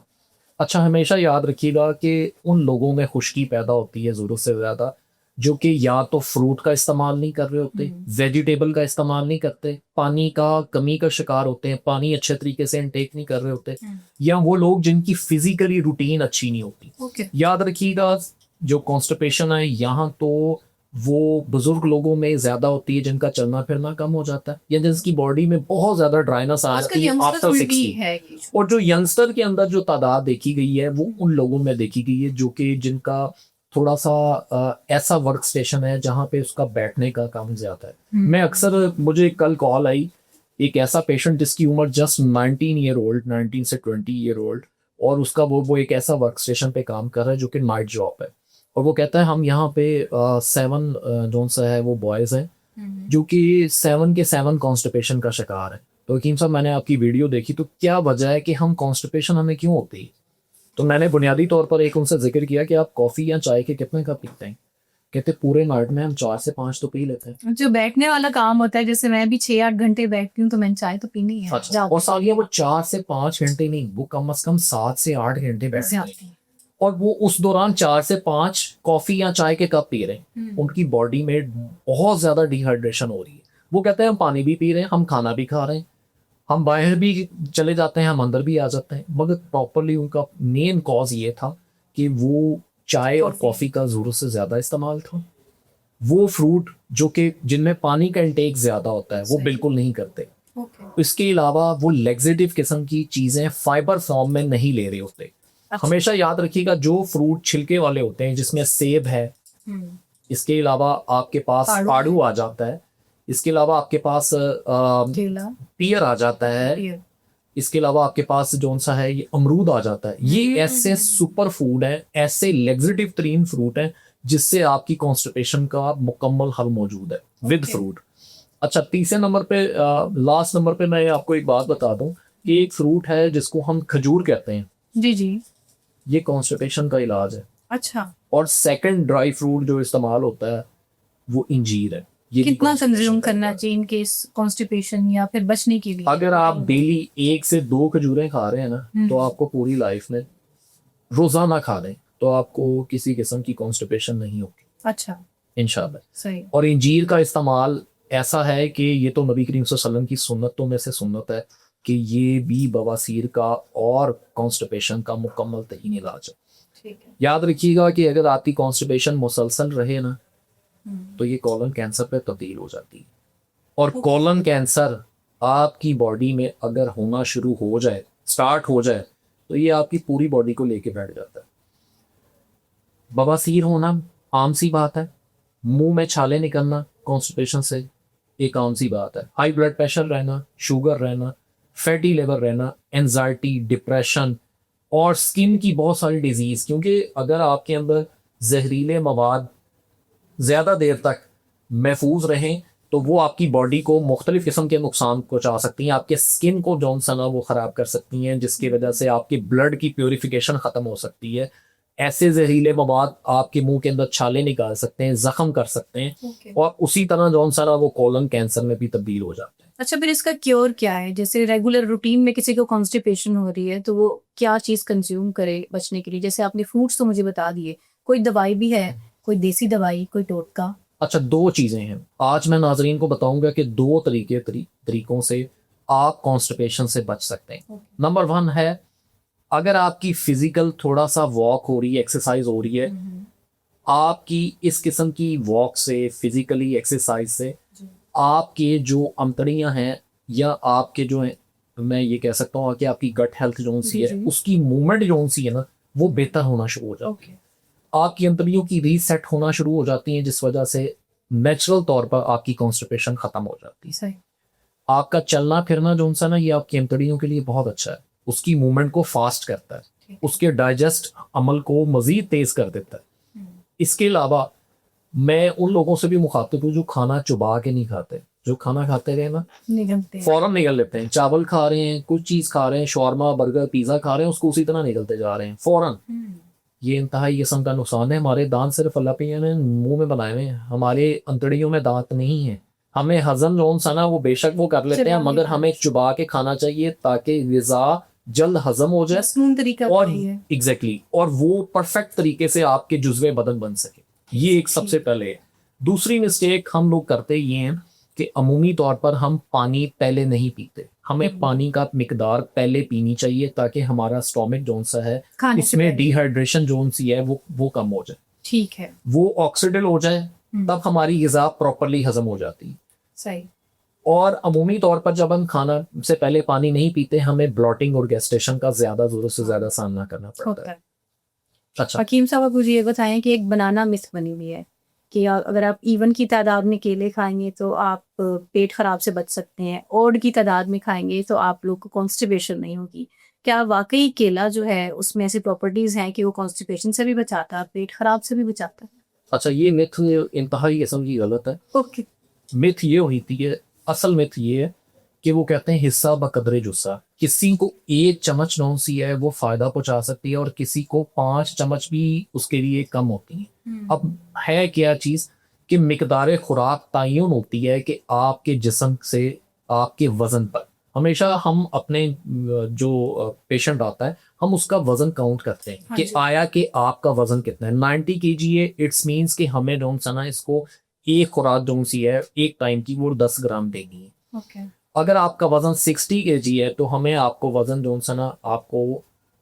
अच्छा, हमेशा याद रखिएगा कि उन लोगों में खुश्की पैदा होती है ज़रूरत से ज़्यादा जो कि या तो फ्रूट का इस्तेमाल नहीं कर रहे होते, वेजिटेबल का इस्तेमाल नहीं करते, पानी का कमी का शिकार होते हैं, पानी अच्छे तरीके से इनटेक नहीं कर रहे होते, या वो लोग जिनकी फिजिकली रूटीन अच्छी नहीं होती। ओके। याद रखिएगा, जो कॉन्स्टिपेशन है यहाँ तो वो बुजुर्ग लोगों में ज्यादा होती है जिनका चलना फिरना कम हो जाता है, या जिनकी बॉडी में बहुत ज्यादा ड्राइनेस आ जाती है आफ्टर 60। है और जो यंगस्टर के अंदर जो तादाद देखी गई है वो उन लोगों में देखी गई है जो कि जिनका थोड़ा सा ऐसा वर्क स्टेशन है जहाँ पे उसका बैठने का काम ज्यादा है। मैं अक्सर, मुझे कल कॉल आई एक ऐसा पेशेंट जिसकी उम्र जस्ट 19 ईयर ओल्ड, 19 से 20 ईयर ओल्ड, और उसका वो एक ऐसा वर्क स्टेशन पे काम कर रहा है जो कि नाइट जॉब है। और वो कहता है हम यहाँ पे 7 जो सा है वो बॉयज़ हैं जो कि 7 के 7 कॉन्स्टिपेशन का शिकार है। तो हकीम साहब, मैंने आपकी वीडियो देखी, तो क्या वजह है कि हम कॉन्स्टिपेशन हमें क्यों होती है? तो मैंने बुनियादी तौर पर एक उनसे जिक्र किया कि आप कॉफ़ी या चाय के कितने कप पीते हैं? कहते पूरे नाइट में हम 4 से 5 तो पी लेते हैं। जो बैठने वाला काम होता है, जैसे मैं भी 6-8 घंटे बैठती हूँ तो मैंने चाय तो पीनी है। अच्छा, और सालिया वो 4 से 5 घंटे नहीं, वो कम से कम 7 से 8 घंटे बैठते हैं, और वो उस दौरान 4 से 5 कॉफी या चाय के कप पी रहे हैं। उनकी बॉडी में बहुत ज्यादा डिहाइड्रेशन हो रही है। वो कहते हैं हम पानी भी पी रहे हैं, हम खाना भी खा रहे हैं, हम बाहर भी चले जाते हैं, हम अंदर भी आ जाते हैं, मगर प्रॉपरली उनका मेन कॉज ये था कि वो चाय और कॉफी का जरूरत से ज्यादा इस्तेमाल था। वो फ्रूट जो कि जिनमें पानी का इंटेक ज्यादा होता है वो बिल्कुल नहीं करते। इसके अलावा वो लेग्जेटिव किस्म की चीजें फाइबर फॉर्म में नहीं ले रहे होते। हमेशा याद रखिएगा, जो फ्रूट छिलके वाले होते हैं जिसमें सेब है, इसके अलावा आपके पास आड़ू आ जाता है, इसके अलावा आपके पास पियर आ जाता है, इसके अलावा आपके पास जो सा है ये अमरूद आ जाता है। ये ऐसे सुपर फूड है, ऐसे लेग्जेटिव तरीन फ्रूट है जिससे आपकी कॉन्स्टिपेशन का मुकम्मल हल मौजूद है विद फ्रूट। अच्छा, तीसरे नंबर पे, लास्ट नंबर पे मैं आपको एक बात बता दूं कि एक फ्रूट है जिसको हम खजूर कहते हैं। जी जी। ये कॉन्स्टिपेशन का इलाज है। अच्छा। और सेकंड ड्राई फ्रूट जो इस्तेमाल होता है वो इंजीर है। ये कितना कंज्यूम करना चाहिए इन केस कॉन्स्टिपेशन या फिर बचने के लिए? अगर आप डेली 1 से 2 खजूरें खा रहे हैं ना, तो आपको पूरी लाइफ में रोजाना खा रहे हैं तो आपको किसी किस्म की कॉन्स्टिपेशन नहीं होगी। अच्छा, इंशाल्लाह। सही। और इंजीर का इस्तेमाल ऐसा है कि ये तो नबी करीम सल्लल्लाहु अलैहि वसल्लम की सुन्नतों में से सुन्नत है कि ये भी बवासीर का और कॉन्स्टिपेशन का मुकम्मल तरीन इलाज है। ठीक है। याद रखिएगा कि अगर आपकी कॉन्स्टिपेशन मुसलसल रहे ना, तो ये कॉलन कैंसर पे तब्दील हो जाती है। और कॉलन कैंसर आपकी बॉडी में अगर होना शुरू हो जाए, स्टार्ट हो जाए, तो ये आपकी पूरी बॉडी को लेके बैठ जाता है। बवासीर होना आम सी बात है, मुंह में छाले निकलना कॉन्स्टिपेशन से एक आम सी बात है। हाई ब्लड प्रेशर रहना, शुगर रहना, फैटी लिवर रहना, एंजाइटी, डिप्रेशन, और स्किन की बहुत सारी डिजीज, क्योंकि अगर आपके अंदर जहरीले मवाद ज़्यादा देर तक महफूज रहें तो वो आपकी बॉडी को मुख्तलिफ किस्म के नुकसान पहुंचा सकती हैं। आपके स्किन को जौन सा ना वो ख़राब कर सकती हैं, जिसकी वजह से आपके ब्लड की प्योरीफिकेशन ख़त्म हो सकती है। ऐसे जहरीले मवाद आपके मुंह के अंदर छाले निकाल सकते हैं, जख्म कर सकते हैं, और उसी तरह जौन सा ना वो कॉलन कैंसर में भी तब्दील हो जाते हैं। अच्छा, फिर इसका क्योर क्या है? जैसे रेगुलर रूटीन में किसी को कॉन्स्टिपेशन हो रही है तो वो क्या चीज कंज्यूम करे बचने के लिए? जैसे आपने फ्रूट्स तो मुझे बता दिए, कोई दवाई भी है, कोई देसी दवाई, कोई टोटका? अच्छा, 2 चीज़ें हैं। आज मैं नाजरीन को बताऊंगा कि 2 तरीकों से आप कॉन्स्टिपेशन से बच सकते हैं। नंबर 1 है, अगर आपकी फिजिकल थोड़ा सा वॉक हो रही है, एक्सरसाइज हो रही है, आपकी इस किस्म की वॉक से, फिजिकली एक्सरसाइज से आपके जो अंतड़ियां हैं या आपके जो है, मैं ये कह सकता हूँ कि आपकी गट हेल्थ जो सी है, उसकी मूवमेंट जो सी है ना, वो बेहतर होना शुरू हो जाती है। आपकी अंतड़ियों की रीसेट होना शुरू हो जाती है, जिस वजह से नेचुरल तौर पर आपकी कॉन्स्टिपेशन खत्म हो जाती है। आपका चलना फिरना जो सा ना ये आपकी अंतड़ियों के लिए बहुत अच्छा है, उसकी मूवमेंट को फास्ट करता है, उसके डाइजेस्ट अमल को मजीद तेज कर देता है। इसके अलावा मैं उन लोगों से भी मुखातिब हूँ जो खाना चुबा के नहीं खाते, जो खाना खाते रहे ना निगलते हैं। फौरन निगल लेते हैं। चावल खा रहे हैं, कुछ चीज खा रहे हैं, शॉर्मा बर्गर पिज्जा खा रहे हैं, उसको उसी तरह निगलते जा रहे हैं फौरन। ये इंतहाई किस्म का नुकसान है। हमारे दांत सिर्फ अल्लाह पे ने मुंह में बनाए हुए हैं, हमारे अंतड़ियों में दांत नहीं है। हमें हजम जो सा ना वो बेशक वो कर लेते हैं, मगर हमें चुबा के खाना चाहिए ताकि ग़िज़ा जल्द हजम हो जाए मसनून तरीका और वही है। एग्जैक्टली और वो परफेक्ट तरीके से आपके जुज़वे बदन बन सके। ये एक सबसे पहले है। दूसरी मिस्टेक हम लोग करते ये हैं कि अमूमी तौर पर हम पानी पहले नहीं पीते। हमें पानी का मिकदार पहले पीनी चाहिए ताकि हमारा स्टोमिक जोन सा है खाने से इसमें पहले। डिहाइड्रेशन जोन सी है वो कम हो जाए, ठीक है, वो ऑक्सीडाइज हो जाए, तब हमारी ग़िज़ा प्रॉपरली हजम हो जाती है। सही। और अमूमी तौर पर जब हम खाना से पहले पानी नहीं पीते, हमें ब्लॉटिंग और गैस्ट्रेशन का ज्यादा जरूरत से ज्यादा सामना करना पड़ता होता है। है। अच्छा, हकीम साहब आप मुझे ये बताएं कि एक बनाना मिथ बनी हुई है कि अगर आप इवन की तादाद में केले खाएंगे तो आप पेट खराब से बच सकते हैं, ओड की तादाद में खाएंगे तो आप लोग को कॉन्स्टिपेशन नहीं होगी। क्या वाकई केला जो है उसमें ऐसी प्रॉपर्टीज हैं कि वो कॉन्स्टिपेशन से भी बचाता है, पेट खराब से भी बचाता है? अच्छा, ये मिथ इंतहाई किस्म की गलत है। ओके। मिथ ये होती है, असल मिथ ये है कि वो कहते हैं हिस्सा बकदरे जुस्सा। किसी को 1 चम्मच नौन सी है वो फायदा पहुंचा सकती है और किसी को 5 चम्मच भी उसके लिए कम होती है। अब है क्या चीज कि मिकदार खुराक तयन होती है कि आपके जिस्म से आपके वजन पर। हमेशा हम अपने जो पेशेंट आता है हम उसका वजन काउंट करते हैं कि आया कि आपका वजन कितना है। 90 kg है, इट्स मीन्स कि हमें डोन सना इसको एक खुराक जो सी है एक टाइम की वो 10 ग्राम देनी है। ओके। अगर आपका वजन 60 kg है तो हमें आपको वजन जो सा ना आपको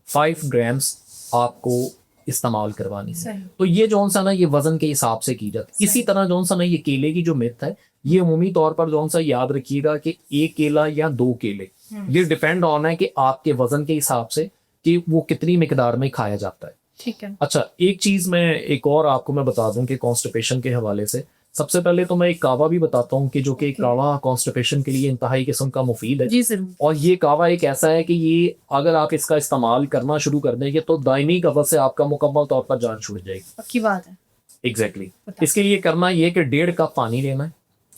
5 ग्राम्स आपको इस्तेमाल करवानी है। तो ये जो सा ना ये वजन के हिसाब से की जाती है। इसी तरह जो सा ना ये केले की जो मिथ है ये अमूमी तौर पर जो सा याद रखिएगा कि 1 केला या 2 केले, ये डिपेंड ऑन है कि आपके वजन के हिसाब से कि वो कितनी मिकदार में खाया जाता है। ठीक है। अच्छा, एक चीज मैं एक और आपको मैं बता दूं कि कॉन्स्टिपेशन के हवाले से सबसे पहले तो मैं एक कावा भी बताता हूँ कि जो कि कावा कॉन्स्टिपेशन के लिए इंतहाई किस्म का मुफीद है। जी जरूर। और ये कावा एक ऐसा है कि ये अगर आप इसका इस्तेमाल करना शुरू कर देंगे तो दायमी कवल से आपका मुकम्मल तौर पर जान छूट जाएगी। पक्की बात है। एग्जैक्टली। इसके लिए करना ये कि 1.5 कप पानी लेना है,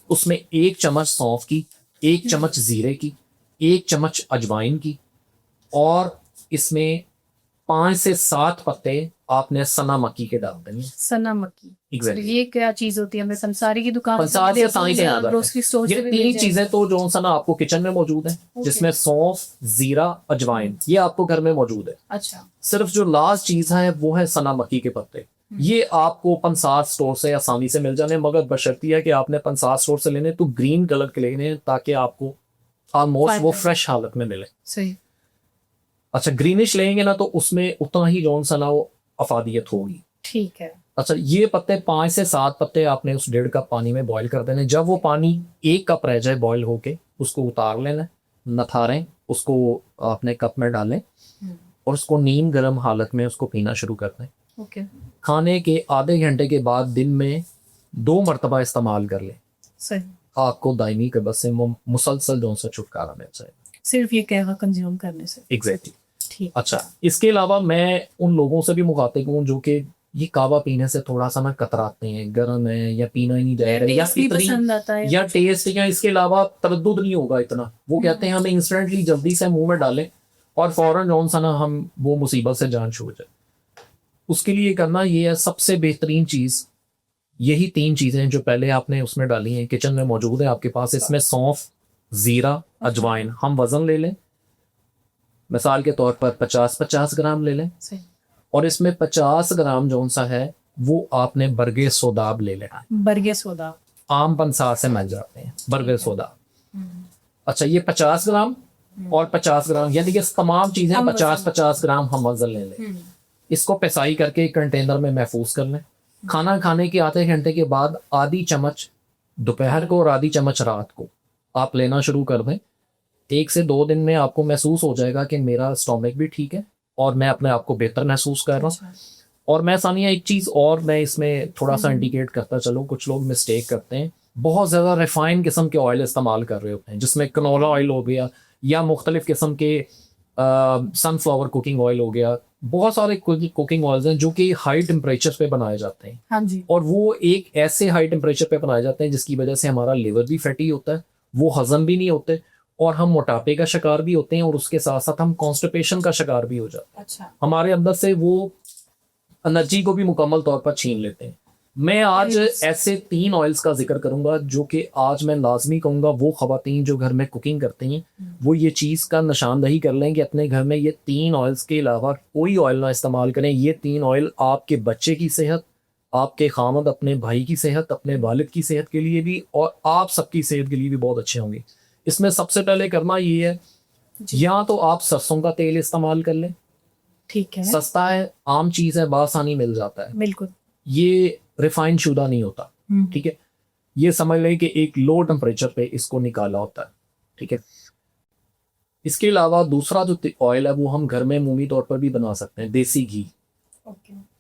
उसमें 1 चम्मच सौंफ की, 1 चम्मच जीरे की, 1 चम्मच अजवाइन की और इसमें 5 से 7 पत्ते आपने सना मक्की के डाल देंगे। सना मक्की। Exactly. ये क्या चीज होती है? हमें संसारी की दुकान पंसार से साई के याद ग्रोसरी स्टोर ये से भी 3 मिल चीजें तो जो सा ना आपको किचन में मौजूद है, जिसमें सौंफ, जीरा, अजवाइन, ये आपको घर में मौजूद है। अच्छा। सिर्फ जो लास्ट चीज है वो है सना मक्की के पत्ते। ये आपको पंसार स्टोर से आसानी से मिल जाने, मगर बशर्ती है कि आपने पंसार स्टोर से लेने तो ग्रीन कलर के लेने ताकि आपको ऑलमोस्ट वो फ्रेश हालत में मिले। सही। अच्छा, ग्रीनिश लेंगे ना तो उसमें उतना ही जौन सा ना वो अफादियत होगी। ठीक है। अच्छा, ये पत्ते 5 से 7 पत्ते आपने उस 1.5 कप पानी में बॉईल कर देने। जब वो पानी 1 कप रह जाए बॉईल होके उसको उतार लेना, नथारें उसको अपने कप में डालें और उसको नीम गर्म हालत में उसको पीना शुरू कर दें। ओके। खाने के आधे घंटे के बाद दिन में 2 मरतबा इस्तेमाल कर लें। सही। आपको दायमी कब्ज से मुसलसल जो सा छुटकारा मिल जाए सिर्फ ये कहवा कंज्यूम करने से। एग्जैक्टली। ठीक। अच्छा, इसके अलावा मैं उन लोगों से भी मुखातिब हूँ जो कि ये कावा पीने से थोड़ा सा ना कतराते हैं, गर्म है या पीना ही नहीं जा रहा है या पसंद आता है या टेस्ट या इसके अलावा तरद्दुद नहीं होगा इतना। वो कहते हैं हमें इंस्टेंटली जल्दी से मुंह में डालें और फौरन जौन सा ना हम वो मुसीबत से जान छूट जाए। उसके लिए करना ये है सबसे बेहतरीन चीज, यही 3 चीजें जो पहले आपने उसमें डाली हैं किचन में मौजूद है आपके पास। इसमें सौंफ, जीरा, अजवाइन। हम वजन ले लें, मिसाल के तौर पर 50-50 ग्राम ले लें और इसमें 50 ग्राम जो सा है वो आपने बरगे सोदाब ले लेना। बरगे सोदा आम पंसार से मिल जाते हैं बरगे सोदाब। अच्छा, ये 50 ग्राम और 50 ग्राम यानी कि तमाम चीजें 50-50 ग्राम हम वजन ले लें। इसको पिसाई करके एक कंटेनर में महफूज कर लें। खाना खाने के आधे घंटे के बाद आधी चम्मच दोपहर को और आधी चम्मच रात को आप लेना शुरू कर दें। 1 से 2 दिन में आपको महसूस हो जाएगा कि मेरा स्टोमक भी ठीक है और मैं अपने आप को बेहतर महसूस कर रहा हूँ। और मैं सानिया एक चीज़ और मैं इसमें थोड़ा सा इंडिकेट करता चलूँ, कुछ लोग मिस्टेक करते हैं बहुत ज़्यादा रिफाइंड किस्म के ऑयल इस्तेमाल कर रहे होते हैं, जिसमें कनोला ऑयल हो गया या मुख्तलिफ किस्म के सनफ्लावर कुकिंग ऑयल हो गया। बहुत सारे कुकिंग ऑयल्स हैं जो कि हाई टेम्परेचर पे बनाए जाते हैं, हाँ जी, और वो एक ऐसे हाई टेम्परेचर पे बनाए जाते हैं जिसकी वजह से हमारा लिवर भी फैटी होता है, वो हजम भी नहीं होते, और हम मोटापे का शिकार भी होते हैं, और उसके साथ साथ हम कॉन्स्टिपेशन का शिकार भी हो जाते हैं। अच्छा, हमारे अंदर से वो एनर्जी को भी मुकम्मल तौर पर छीन लेते हैं। मैं आज ऐसे 3 ऑयल्स का जिक्र करूंगा जो कि आज मैं लाजमी कहूंगा वो खवातीन जो घर में कुकिंग करती हैं वो ये चीज़ का निशानदही कर लें कि अपने घर में ये 3 ऑयल्स के अलावा कोई ऑयल ना इस्तेमाल करें। ये 3 ऑयल आपके बच्चे की सेहत, आपके खामद अपने भाई की सेहत, अपने वालिद की सेहत के लिए भी, और आप सबकी सेहत के लिए भी बहुत अच्छे होंगे। इसमें सबसे पहले करना ये है, या तो आप सरसों का तेल इस्तेमाल कर लें, ठीक है, सस्ता है, आम चीज़ है, बासानी मिल जाता है, बिल्कुल, ये रिफाइंड शुदा नहीं होता, ठीक है। ये समझ लें कि एक लो टेम्परेचर पे इसको निकाला होता है, ठीक है। इसके अलावा दूसरा जो ऑयल है वो हम घर में अमूमी तौर पर भी बना सकते हैं, देसी घी।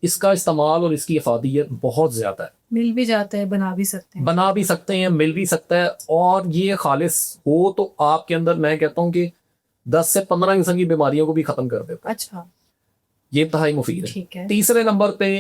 इसका इस्तेमाल और इसकी अफादियत बहुत ज़्यादा है, मिल भी जाता है, बना भी सकते हैं, बना भी सकते हैं, मिल भी सकता है, और ये खालिस हो तो आपके अंदर मैं कहता हूँ कि 10 से 15 किस्म की बीमारियों को भी ख़त्म कर देता है। अच्छा, ये इंतहाई मुफीद है। ठीक है, तीसरे नंबर पे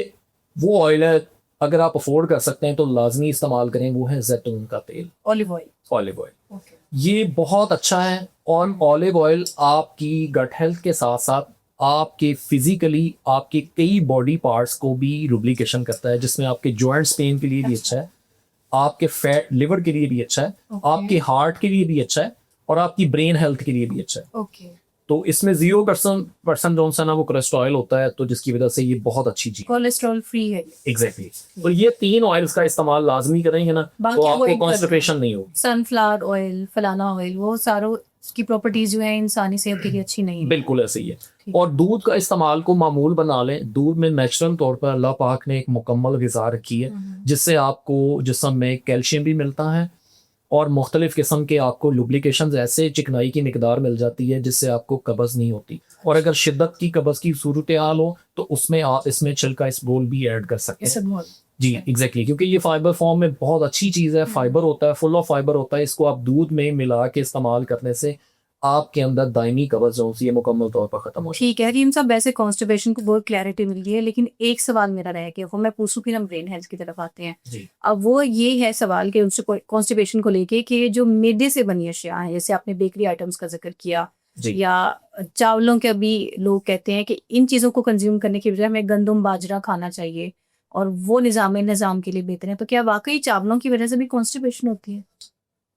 वो ऑयल है, अगर आप अफोर्ड कर सकते हैं तो लाजमी इस्तेमाल करें, वो है जैतून का तेल, ऑलिव ऑयल, ऑलिव ऑयल। ये बहुत अच्छा है, और ऑलिव ऑयल आपकी गट हेल्थ के साथ साथ आपके फिजिकली आपके कई बॉडी पार्ट्स को भी लुब्रिकेशन करता है, जिसमें आपके जॉइंट्स पेन के लिए भी अच्छा है, आपके फैट लिवर के लिए भी अच्छा है, आपके हार्ट के लिए भी अच्छा है, और आपकी ब्रेन हेल्थ के लिए भी अच्छा है। ओके, तो इसमें 0% जो सा ना वो कोलेस्ट्रॉल होता है, तो जिसकी वजह से ये बहुत अच्छी चीज कोलेस्ट्रॉल फ्री है, एग्जैक्टली। तो ये 3 ऑयल्स का इस्तेमाल लाजमी करेंगे ना, तो आपको कॉन्स्टिपेशन नहीं होगी। सनफ्लावर ऑयल, फलाना ऑयल, वो सारों की प्रॉपर्टीज जो है इंसानी सेहत के लिए अच्छी नहीं है, बिल्कुल ऐसे ही है। और दूध का इस्तेमाल को मामूल बना लें। दूध में नेचुरल तौर पर अल्लाह पाक ने एक मुकम्मल ग़िज़ा रखी है, जिससे आपको जिस्म में कैल्शियम भी मिलता है, और मुख्तलिफ किस्म के आपको लुब्रिकेशन ऐसे चिकनाई की मिकदार मिल जाती है जिससे आपको कब्ज़ नहीं होती। और अगर शिद्दत की कब्ज़ की सूरत हाल हो तो उसमें आप इसमें छिलका इसबगोल भी ऐड कर सकते हैं। जी एग्जैक्टली, क्योंकि ये फाइबर फॉर्म में बहुत अच्छी चीज़ है, फाइबर होता है, फुल ऑफ फाइबर होता है। इसको आप दूध में मिला के इस्तेमाल करने से आपके अंदर दायमी कब्ज़ जो ये मुकम्मल तौर पर ख़त्म हो। ठीक है हरीम साहब, वैसे कॉन्स्टिपेशन को बहुत क्लैरिटी मिल गई है, लेकिन एक सवाल मेरा रह गया, वो मैं पूछूं फिर हम ब्रेन हेल्थ की तरफ आते हैं। जी। अब वो ये है सवाल कि उनसे कॉन्स्टिपेशन को लेके कि जो मैदे से बनी अशिया है, जैसे आपने बेकरी आइटम्स का जिक्र किया, या चावलों के, अभी लोग कहते हैं कि इन चीज़ों को कंज्यूम करने की बजाय हमें गंदम बाजरा खाना चाहिए और वो निज़ाम के लिए बेहतर है, तो क्या वाकई चावलों की वजह से भी कॉन्स्टिपेशन होती है?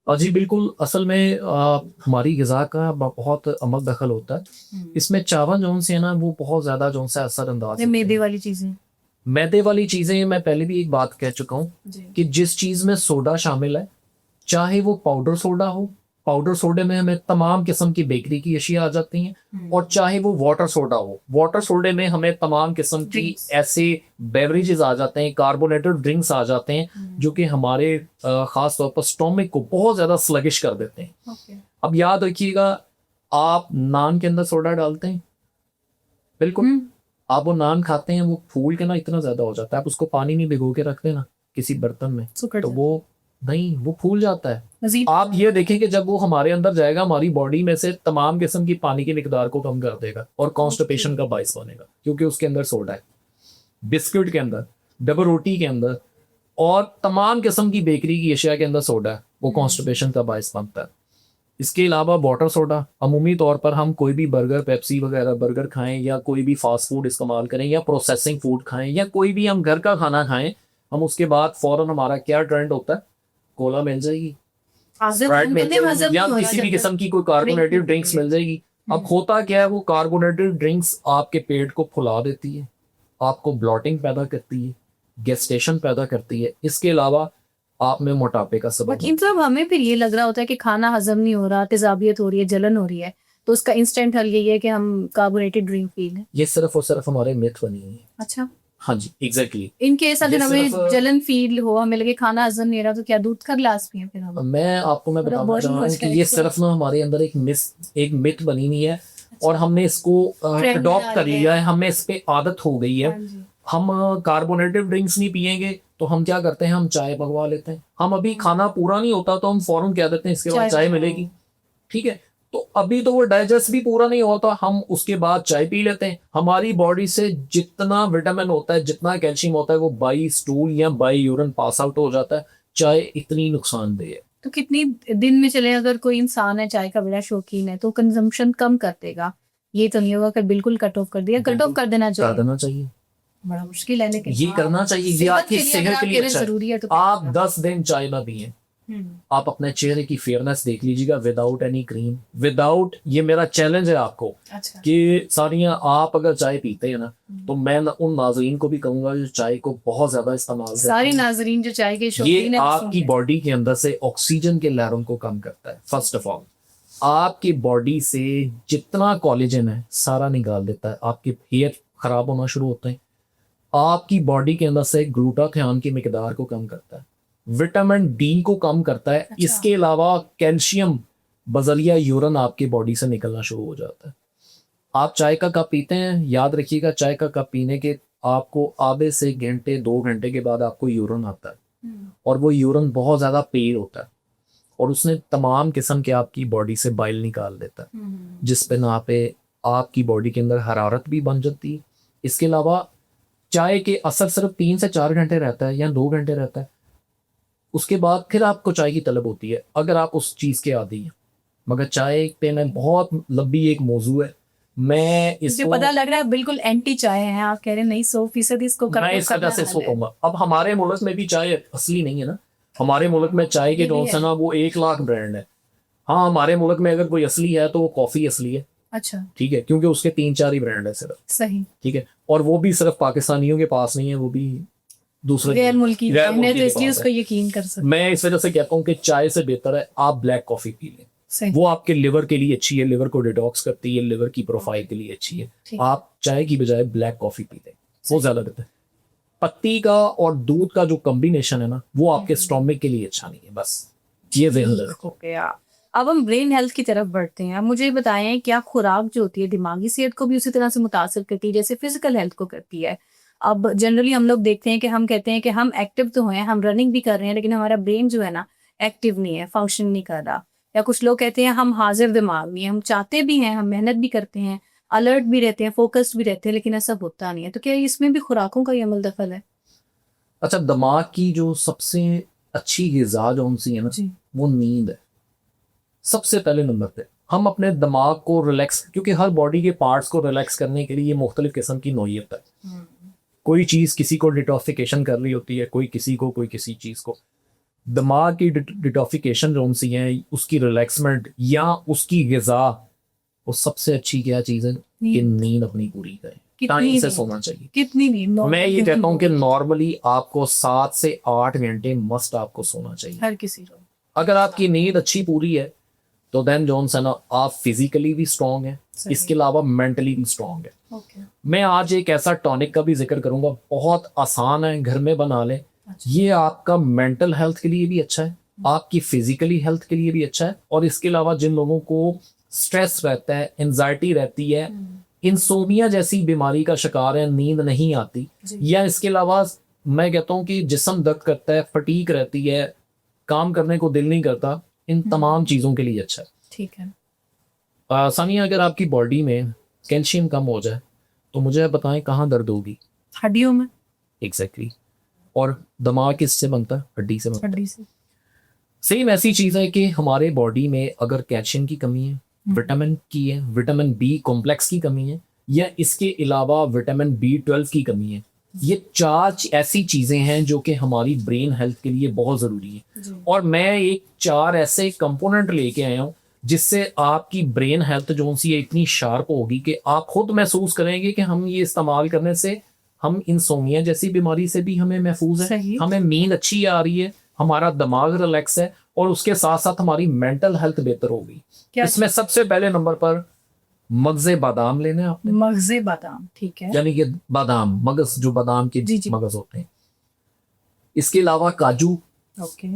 जी बिल्कुल, असल में हमारी ग़िज़ा का बहुत अमल दखल होता है इसमें। चावल जो से है ना वो बहुत ज़्यादा जो से असरअंदाज है। मैदे वाली चीज़ें, मैदे वाली चीज़ें, मैं पहले भी एक बात कह चुका हूँ कि जिस चीज़ में सोडा शामिल है, चाहे वो पाउडर सोडा हो, पाउडर सोडे में हमें तमाम किस्म की बेकरी की अशिया आ जाती हैं, और चाहे वो वाटर सोडा हो, वाटर सोडे में हमें तमाम किस्म की ऐसे बेवरेजेस आ जाते हैं, कार्बोनेटेड ड्रिंक्स आ जाते हैं जो कि हमारे ख़ास तौर पर स्टोमिक को बहुत ज़्यादा स्लगिश कर देते हैं। अब याद रखिएगा, आप नान के अंदर सोडा डालते हैं, बिल्कुल आप वो नान खाते हैं, वो फूल के ना इतना ज़्यादा हो जाता है, आप उसको पानी में भिगो के रखते हैं ना किसी बर्तन में, तो वो नहीं, वो फूल जाता है। आप ये देखें कि जब वो हमारे अंदर जाएगा, हमारी बॉडी में से तमाम किस्म की पानी की मिकदार को कम कर देगा और कॉन्स्टिपेशन का बाइस बनेगा, क्योंकि उसके अंदर सोडा है। बिस्किट के अंदर, डबल रोटी के अंदर और तमाम किस्म की बेकरी की अशिया के अंदर सोडा है, वो कॉन्स्टिपेशन का बाइस बनता है। इसके अलावा वाटर सोडा, अमूमी तौर पर हम कोई भी बर्गर, पेप्सी वगैरह बर्गर खाएं, या कोई भी फास्ट फूड इस्तेमाल करें, या प्रोसेसिंग फूड खाएं, या कोई भी हम घर का खाना खाएं, हम उसके बाद फ़ौरन हमारा क्या ट्रेंड होता है, कोला मिल जाएगी, स्प्राइट मिल जाएगी, या किसी भी किस्म की कोई कार्बोनेटेड ड्रिंक्स मिल जाएगी। अब होता क्या है, वो कार्बोनेटेड ड्रिंक्स आपके पेट को फुला देती है, आपको ब्लॉटिंग पैदा करती है, गैस्ट्रेशन पैदा करती है, इसके अलावा आप में मोटापे का सबब। इन सब हमें फिर ये लग रहा होता है कि खाना हजम नहीं हो रहा, तेजाबियत हो रही है, जलन हो रही है, तो उसका इंस्टेंट हल यही है कि हम कार्बोनेटेड ड्रिंक पी लें। ये सिर्फ और सिर्फ हमारे मिथ बनी है। अच्छा, हाँ जी एग्जैक्टली। इन केस अगर हमें जलन फील हो, हमें लगे खाना हजम नहीं रहा, तो क्या दूध का गिलास पिए फिर हम? मैं बताना चाह रहा हूँ कि ये सिर्फ ना हमारे अंदर एक मिथ बनी हुई है, और हमने इसको अडॉप्ट कर लिया है, हमें इस पे आदत हो गई है। हम कार्बोनेटेड ड्रिंक्स नहीं पियेंगे तो हम क्या करते हैं, हम चाय मंगवा लेते हैं। हम अभी खाना पूरा नहीं होता तो हम फौरन कह देते हैं इसके बाद चाय मिलेगी, ठीक है। तो अभी तो वो डाइजेस्ट भी पूरा नहीं होता, हम उसके बाद चाय पी लेते हैं। हमारी बॉडी से जितना विटामिन होता है, जितना कैल्शियम होता है, वो बाई स्टूल या बाई यूरिन पास आउट हो जाता है। चाय इतनी नुकसानदेह है। तो कितनी दिन में चले, अगर कोई इंसान है चाय का बड़ा शौकीन है तो कंजम्पशन कम कर देगा, ये तो नहीं होगा कि बिल्कुल कट ऑफ कर दिया, कट ऑफ कर देना कर चाहिए। देना चाहिए, बड़ा मुश्किल है लेकिन ये करना चाहिए, ये आपकी सेहत के लिए अच्छा है। जरूरी है तो आप 10 दिन चाय ना पिए, आप अपने चेहरे की फेयरनेस देख लीजिएगा, विदाउट एनी क्रीम, विदाउट, ये मेरा चैलेंज है आपको। अच्छा। कि सारियां आप अगर चाय पीते हैं ना, तो मैं उन नाजरीन को भी कहूंगा जो चाय को बहुत ज्यादा इस्तेमाल करते सारी हैं, नाजरीन जो चाय के शौकीन ये है आपकी बॉडी के अंदर से ऑक्सीजन के लेवल को कम करता है। फर्स्ट ऑफ ऑल, आपकी बॉडी से जितना कोलेजन है सारा निकाल देता है, आपके हेयर खराब होना शुरू होते हैं। आपकी बॉडी के अंदर से ग्लूटाथियोन की मिकदार को कम करता है, विटामिन डी को कम करता है। अच्छा। इसके अलावा कैल्शियम बजरिया यूरिन आपकी बॉडी से निकलना शुरू हो जाता है। आप चाय का कप पीते हैं, याद रखिएगा, चाय का कप पीने के आपको आधे से घंटे 2 घंटे के बाद आपको यूरिन आता है, और वो यूरिन बहुत ज्यादा पेल होता है, और उसने तमाम किस्म के आपकी बॉडी से बाइल निकाल देता है, जिस पे ना पे आपकी बॉडी के अंदर हरारत भी बन जाती है। इसके अलावा चाय के असर सिर्फ 3 से 4 घंटे रहता है या 2 घंटे रहता है, उसके बाद फिर आपको चाय की तलब होती है अगर आप उस चीज के आदी हैं। मगर चाय पीना बहुत लंबी एक मौजू है, मैं इसको पता लग रहा है बिल्कुल एंटी चाय है, आप कह रहे हैं नहीं 100% इसको मैं इस वजह से इसको कहूंगा। अब हमारे मुल्क में भी चाय असली नहीं है ना, हमारे मुल्क में चाय के जो है ना वो 1 लाख ब्रांड है। हाँ, हमारे मुल्क में अगर कोई असली है तो वो कॉफी असली है। अच्छा, ठीक है, क्योंकि उसके 3-4 ही ब्रांड है सिर्फ। सही, ठीक है, और वो भी सिर्फ पाकिस्तानियों के पास नहीं है, वो भी दूसरे गैर मुल्की गैर तो मुल्की के इसलिए पास उसको है। यकीन कर सकते। मैं इस वजह से कहता हूँ कि चाय से बेहतर है आप ब्लैक कॉफी पी लें, सही। वो आपके लिवर के लिए अच्छी है, लिवर को डिटॉक्स करती है, लिवर की प्रोफाइल के लिए अच्छी है। ठीक। आप चाय की बजाय ब्लैक कॉफी पी लें, वो ज्यादा बेहतर है। पत्ती का और दूध का जो कॉम्बिनेशन है ना, वो आपके स्टोमिक के लिए अच्छा नहीं है, बस ये ज़हन रखो। हो गया। अब हम ब्रेन हेल्थ की तरफ बढ़ते हैं। अब मुझे बताएं, क्या खुराक जो होती है दिमागी सेहत को भी उसी तरह से मुतासर करती है जैसे फिजिकल हेल्थ को करती है? अब जनरली हम लोग देखते हैं कि हम कहते हैं कि हम एक्टिव तो हैं, हम रनिंग भी कर रहे हैं, लेकिन हमारा ब्रेन जो है ना एक्टिव नहीं है, फंक्शन नहीं कर रहा। या कुछ लोग कहते हैं हम हाजिर दिमाग नहीं है, हम चाहते भी हैं, हम मेहनत भी करते हैं, अलर्ट भी रहते हैं, फोकस्ड भी रहते हैं, लेकिन ऐसा होता नहीं है। तो क्या इसमें भी खुराकों का ही अमल दखल है? अच्छा, दिमाग की जो सबसे अच्छी ग़िज़ा जो उनसी है ना, वो नींद है। सबसे पहले नंबर पे हम अपने दिमाग को रिलैक्स, क्योंकि हर बॉडी के पार्ट्स को रिलैक्स करने के लिए मुख्तलिफ किस्म की नौयत है। कोई चीज़ किसी को डिटॉक्सिफिकेशन कर रही होती है, कोई किसी को, कोई किसी चीज़ को। दिमाग की डिटॉक्सिफिकेशन जो उनसी है, उसकी रिलैक्समेंट या उसकी ग़िज़ा, वो सबसे अच्छी क्या चीज़ है कि नींद अपनी पूरी करें, टाइम से सोना चाहिए। कितनी नींद? मैं ये कहता हूँ कि नॉर्मली आपको 7 से 8 घंटे मस्ट आपको सोना चाहिए हर किसी को। अगर आपकी नींद अच्छी पूरी है तो देन जॉन्स है ना, आप फिजिकली भी स्ट्रांग है, इसके अलावा मेंटली भी स्ट्रांग है। मैं आज एक ऐसा टॉनिक का भी जिक्र करूंगा, बहुत आसान है, घर में बना लें। ये आपका मेंटल हेल्थ के लिए भी अच्छा है, आपकी फिजिकली हेल्थ के लिए भी अच्छा है, और इसके अलावा जिन लोगों को स्ट्रेस रहता है, एंजाइटी रहती है, इंसोमिया जैसी बीमारी का शिकार है, नींद नहीं आती, या इसके अलावा मैं कहता हूँ कि जिस्म दर्द करता है, फटीक रहती है, काम करने को दिल नहीं करता, इन तमाम चीज़ों के लिए अच्छा है। ठीक है। सानिया, अगर आपकी बॉडी में कैल्शियम कम हो जाए तो मुझे बताएं कहाँ दर्द होगी? हड्डियों में। एग्जैक्टली। और दिमाग किससे बनता है? हड्डी से बनता है। हड्डी से। सेम ऐसी चीज़ है कि हमारे बॉडी में अगर कैल्शियम की कमी है, विटामिन की है, विटामिन बी कॉम्प्लेक्स की कमी है, या इसके अलावा विटामिन B12 की कमी है, ये 4 ऐसी चीज़ें हैं जो कि हमारी ब्रेन हेल्थ के लिए बहुत ज़रूरी है। और मैं एक 4 ऐसे कंपोनेंट लेके आया हूँ जिससे आपकी ब्रेन हेल्थ जो सी है इतनी शार्प होगी कि आप खुद महसूस करेंगे कि हम ये इस्तेमाल करने से हम इंसोमिया जैसी बीमारी से भी हमें महफूज है, हमें नींद अच्छी आ रही है, हमारा दिमाग रिलैक्स है, और उसके साथ साथ हमारी मेंटल हेल्थ बेहतर होगी। इसमें सबसे पहले नंबर पर मगज़े बादाम लेने हैं आपने। मगज़े बादाम, ठीक है, यानी कि बादाम, मगज, जो बादाम के मगज होते हैं। इसके अलावा काजू। ओके।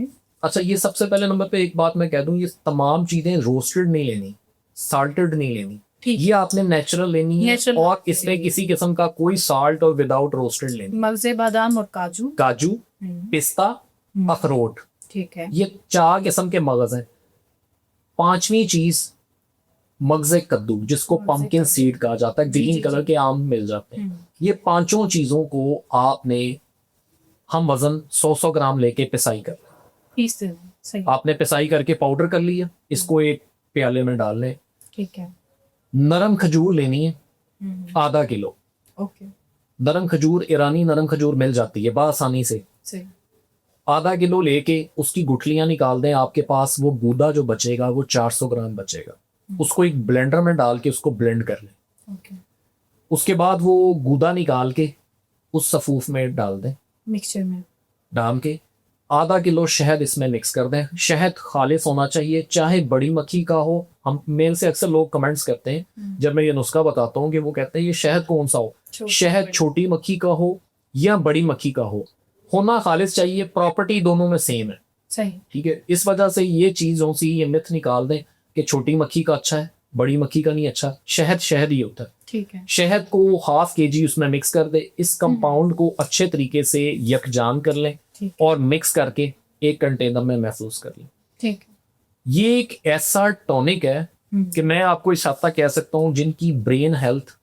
अच्छा, ये सबसे पहले नंबर पे एक बात मैं कह दूं, ये तमाम चीजें रोस्टेड नहीं लेनी, साल्टेड नहीं लेनी, ठीक ये आपने नेचुरल लेनी है Natural और इसमें किसी किस्म का कोई साल्ट और विदाउट रोस्टेड लेनी। मगजे बादाम और काजू। काजू, पिस्ता, अखरोट, ठीक है। ये 4 किस्म के मगज हैं। 5वीं चीज मगजे कद्दू, जिसको मगज़े पंपकिन कद्दू। सीड कहा जाता है, जी, ग्रीन जी, कलर जी। के आम मिल जाते हैं। ये 5 चीजों को आपने, हम वजन 100 ग्राम लेके पिसाई कर, पीस देना। सही। आपने पिसाई करके पाउडर कर लिया, इसको एक प्याले में डाल लें। ठीक है। नरम खजूर लेनी है आधा किलो। ओके। नरम खजूर, ईरानी नरम खजूर मिल जाती है बआसानी से। सही। आधा किलो लेके उसकी गुठलियां निकाल दें। आपके पास वो गूदा जो बचेगा वो 400 ग्राम बचेगा। उसको एक ब्लेंडर में डाल के उसको ब्लेंड कर लें। ओके। उसके बाद वो गूदा निकाल के उस सफूफ में डाल दें। मिक्सचर में डाल के आधा किलो शहद इसमें मिक्स कर दें। शहद खालिस होना चाहिए, चाहे बड़ी मक्खी का हो। हम मेल से अक्सर लोग कमेंट्स करते हैं जब मैं ये नुस्खा बताता हूँ कि वो कहते हैं ये शहद कौन सा हो, शहद छोटी मक्खी का हो या बड़ी मक्खी का हो, होना खालिस चाहिए। प्रॉपर्टी दोनों में सेम है। सही। ठीक है, इस वजह से ये चीज़ों से ये मिथ निकाल दें कि छोटी मक्खी का अच्छा है, बड़ी मक्खी का नहीं अच्छा। शहद शहद ही होता है। ठीक है। शहद को 1/2 kg उसमें मिक्स कर दे। इस कंपाउंड को अच्छे तरीके से यकजान कर लें ठीक और मिक्स करके एक कंटेनर में महफूज कर लें। ठीक है। ये एक ऐसा टॉनिक है कि मैं आपको इस हद तक कह सकता हूँ जिनकी ब्रेन हेल्थ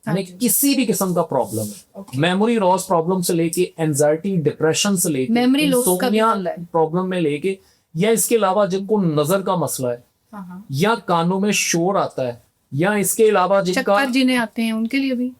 में किसी भी किस्म का प्रॉब्लम है, मेमोरी लॉस प्रॉब्लम से लेके एंजाइटी डिप्रेशन से लेके मेमोरी लॉस का भी इंसोम्निया हल है। प्रॉब्लम में लेके, या इसके अलावा जिनको नजर का मसला है, या कानों में शोर आता है, या इसके अलावा जिनका चक्कर जिन्हें आते हैं उनके लिए भी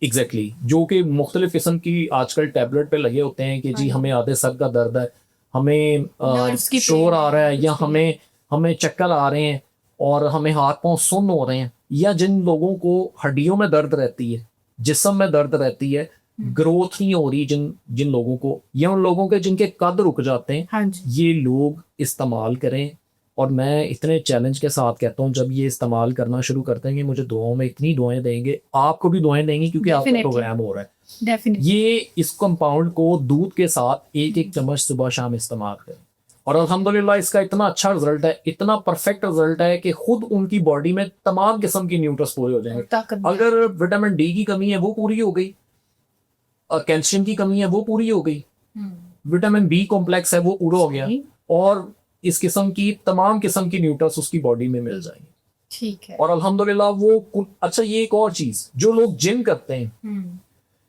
एग्जैक्टली जो कि मुख्तलिफ किस्म की आजकल टैबलेट पे लगे होते हैं कि जी हमें आधे सर का दर्द है, हमें Nerves की शोर pain आ रहा है, है, या कुछ भी हमें हमें चक्कर आ रहे हैं और हमें हाथ पांव सुन्न हो रहे हैं, या जिन लोगों को हड्डियों में दर्द रहती है, जिस्म में दर्द रहती है, ग्रोथ नहीं हो रही जिन जिन लोगों को, या उन लोगों के जिनके कद रुक जाते हैं, हाँ जी। ये लोग इस्तेमाल करें। और मैं इतने चैलेंज के साथ कहता हूँ जब ये इस्तेमाल करना शुरू करते हैं कि मुझे दुआओं में इतनी दुआएं देंगे, आपको भी दुआएं देंगी क्योंकि आपका Definitely. प्रोग्राम हो रहा है। डेफिनेटली। ये इस कंपाउंड को दूध के साथ 1-1 चम्मच सुबह शाम इस्तेमाल करें और अल्हम्दुलिल्लाह इसका इतना अच्छा रिजल्ट है, इतना परफेक्ट रिजल्ट है कि खुद उनकी बॉडी में तमाम किस्म की न्यूट्रस पूरे हो जाएंगे। ताकत भी। अगर विटामिन डी की कमी है वो पूरी हो गई, कैल्शियम की कमी है वो पूरी हो गई, विटामिन बी कॉम्प्लेक्स है वो पूरा हो गया, सही। और इस किस्म की तमाम किस्म की न्यूट्रस उसकी बॉडी में मिल जाएंगे। ठीक है। और अल्हम्दुलिल्लाह वो अच्छा, ये एक और चीज, जो लोग जिम करते हैं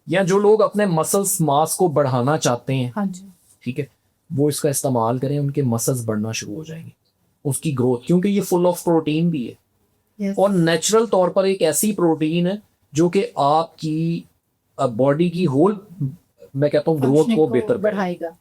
या जो लोग अपने मसल्स मास को बढ़ाना चाहते हैं, हाँ जी। ठीक है, वो इसका इस्तेमाल करें, उनके मसल्स बढ़ना शुरू हो जाएंगे, उसकी ग्रोथ, क्योंकि ये फुल ऑफ प्रोटीन भी है Yes. और नेचुरल तौर पर एक ऐसी प्रोटीन है जो कि आपकी बॉडी की होल, मैं कहता हूँ, ग्रोथ Functioning को बेहतर बढ़ाए। बढ़ाएगा।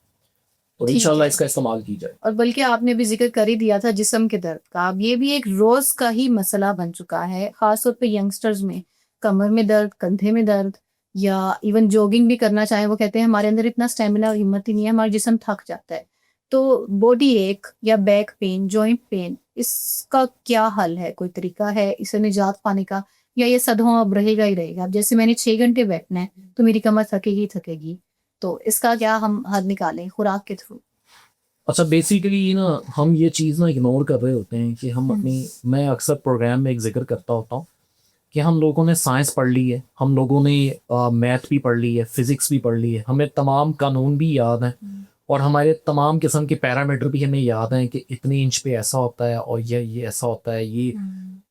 तो ठीक इंशाल्लाह है। इसका इस्तेमाल की जाए। और बल्कि आपने भी जिक्र कर ही दिया था जिस्म के दर्द का, अब ये भी एक रोज का ही मसला बन चुका है, खासतौर पे यंगस्टर्स में। कमर में दर्द, कंधे में दर्द, या इवन जॉगिंग भी करना चाहे, वो कहते हैं हमारे अंदर इतना स्टेमिना और हिम्मत ही नहीं है, हमारा जिस्म थक जाता है। तो बॉडी एक या बैक पेन, जॉइंट पेन, इसका क्या हल है? कोई तरीका है इसे निजात पाने का, या ये सदों अब रहेगा ही रहेगा? अब जैसे मैंने 6 घंटे बैठना है तो मेरी कमर थकेगी ही थकेगी, तो इसका क्या हम हल निकालें खुराक के थ्रू? अच्छा, बेसिकली ना हम ये चीज़ ना इग्नोर कर रहे होते हैं कि हम अपनी, मैं अक्सर प्रोग्राम में एक जिक्र करता होता हूँ कि हम लोगों ने साइंस पढ़ ली है, हम लोगों ने मैथ भी पढ़ ली है, फिजिक्स भी पढ़ ली है, हमें तमाम कानून भी याद हैं और हमारे तमाम किस्म के पैरामीटर भी हमें याद हैं कि इतने इंच पे ऐसा होता है और ये ऐसा होता है, ये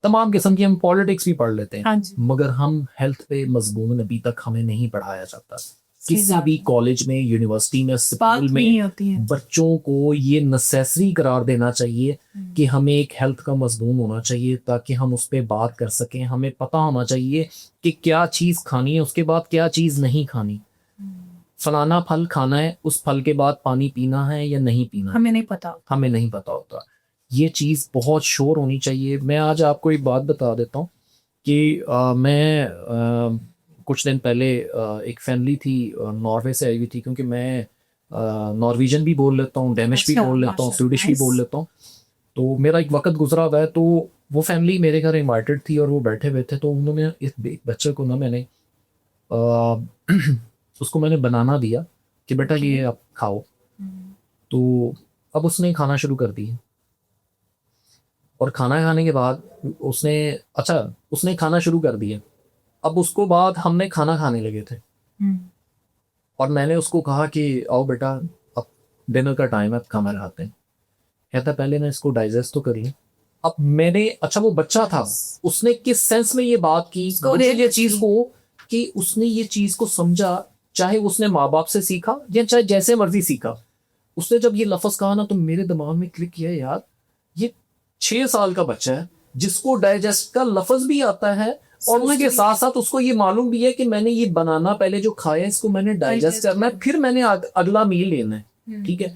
तमाम किस्म की, हम पॉलिटिक्स भी पढ़ लेते हैं। हाँ जी। मगर हम हेल्थ पे मजमून अभी तक हमें नहीं पढ़ाया जाता। किसी बात भी है। कॉलेज में, यूनिवर्सिटी में, बात स्कूल नहीं में होती है। बच्चों को ये नेसेसरी करार देना चाहिए कि हमें एक हेल्थ का मजमून होना चाहिए ताकि हम उस पर बात कर सकें। हमें पता होना चाहिए कि क्या चीज़ खानी है, उसके बाद क्या चीज़ नहीं खानी। फलाना फल खाना है, उस फल के बाद पानी पीना है या नहीं पीना, हमें नहीं पता। हमें नहीं पता होता। ये चीज़ बहुत श्योर होनी चाहिए। मैं आज आपको एक बात बता देता हूँ कि मैं कुछ दिन पहले एक फैमिली थी, नॉर्वे से आई हुई थी, क्योंकि मैं नॉर्वेजन भी बोल लेता हूँ, डेनिश भी अच्छा, बोल लेता हूँ, माशाल्लाह, स्वीडिश भी nice। बोल लेता हूँ। तो मेरा एक वक्त गुजरा हुआ है, तो वो फैमिली मेरे घर इनवाइटेड थी और वो बैठे हुए थे। तो उन्होंने इस बच्चे को ना, मैंने उसको मैंने बनाना दिया कि बेटा ये आप खाओ। तो अब उसने खाना शुरू कर दिया और खाना खाने के बाद उसने खाना शुरू कर दिया। अब उसको बाद हमने खाना खाने लगे थे और मैंने उसको कहा कि आओ बेटा, अब डिनर का टाइम है, अब खाना खाते हैं। कहता पहले ना इसको डाइजेस्ट तो करिए। अब मैंने वो बच्चा था, उसने किस सेंस में ये बात की, मुझे ये चीज को कि उसने ये चीज को समझा, चाहे उसने माँ बाप से सीखा या चाहे जैसे मर्जी सीखा। उसने जब ये लफ्ज कहा ना तो मेरे दिमाग में क्लिक किया, यार ये 6 साल का बच्चा है जिसको डाइजेस्ट का लफ्ज भी आता है और उसके साथ साथ उसको ये मालूम भी है कि मैंने ये बनाना पहले जो खाया इसको मैंने डाइजेस्ट करना है, फिर मैंने अगला मील लेना है। ठीक है,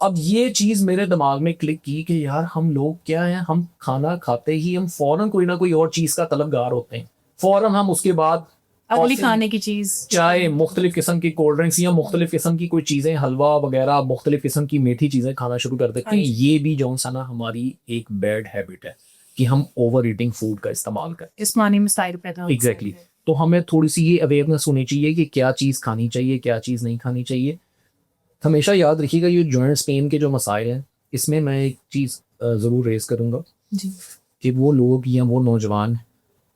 अब ये चीज मेरे दिमाग में क्लिक की कि यार हम लोग क्या हैं, हम खाना खाते ही हम फौरन कोई ना कोई और चीज का तलबगार होते हैं, फौरन हम उसके बाद अगली खाने की चीज, चाहे मुख्तलिफ किस्म की कोल्ड ड्रिंक्स या मुख्तलिफ किस्म की कोई चीजें, हलवा वगैरह, मुख्तलिफ किस्म की मीठी चीजें खाना शुरू कर देते हैं। ये भी जो सा ना हमारी एक बैड हैबिट है कि हम ओवर ईटिंग फूड का इस्तेमाल करें, इस मानी में स्टाइल पैदा एग्जैक्टली। तो हमें थोड़ी सी ये अवेयरनेस होनी चाहिए कि क्या चीज़ खानी चाहिए, क्या चीज़ नहीं खानी चाहिए। हमेशा याद रखिएगा ये जॉइंट्स पेन के जो मसाइल हैं, इसमें मैं एक चीज़ ज़रूर रेज़ करूँगा जी, कि वो लोग या वो नौजवान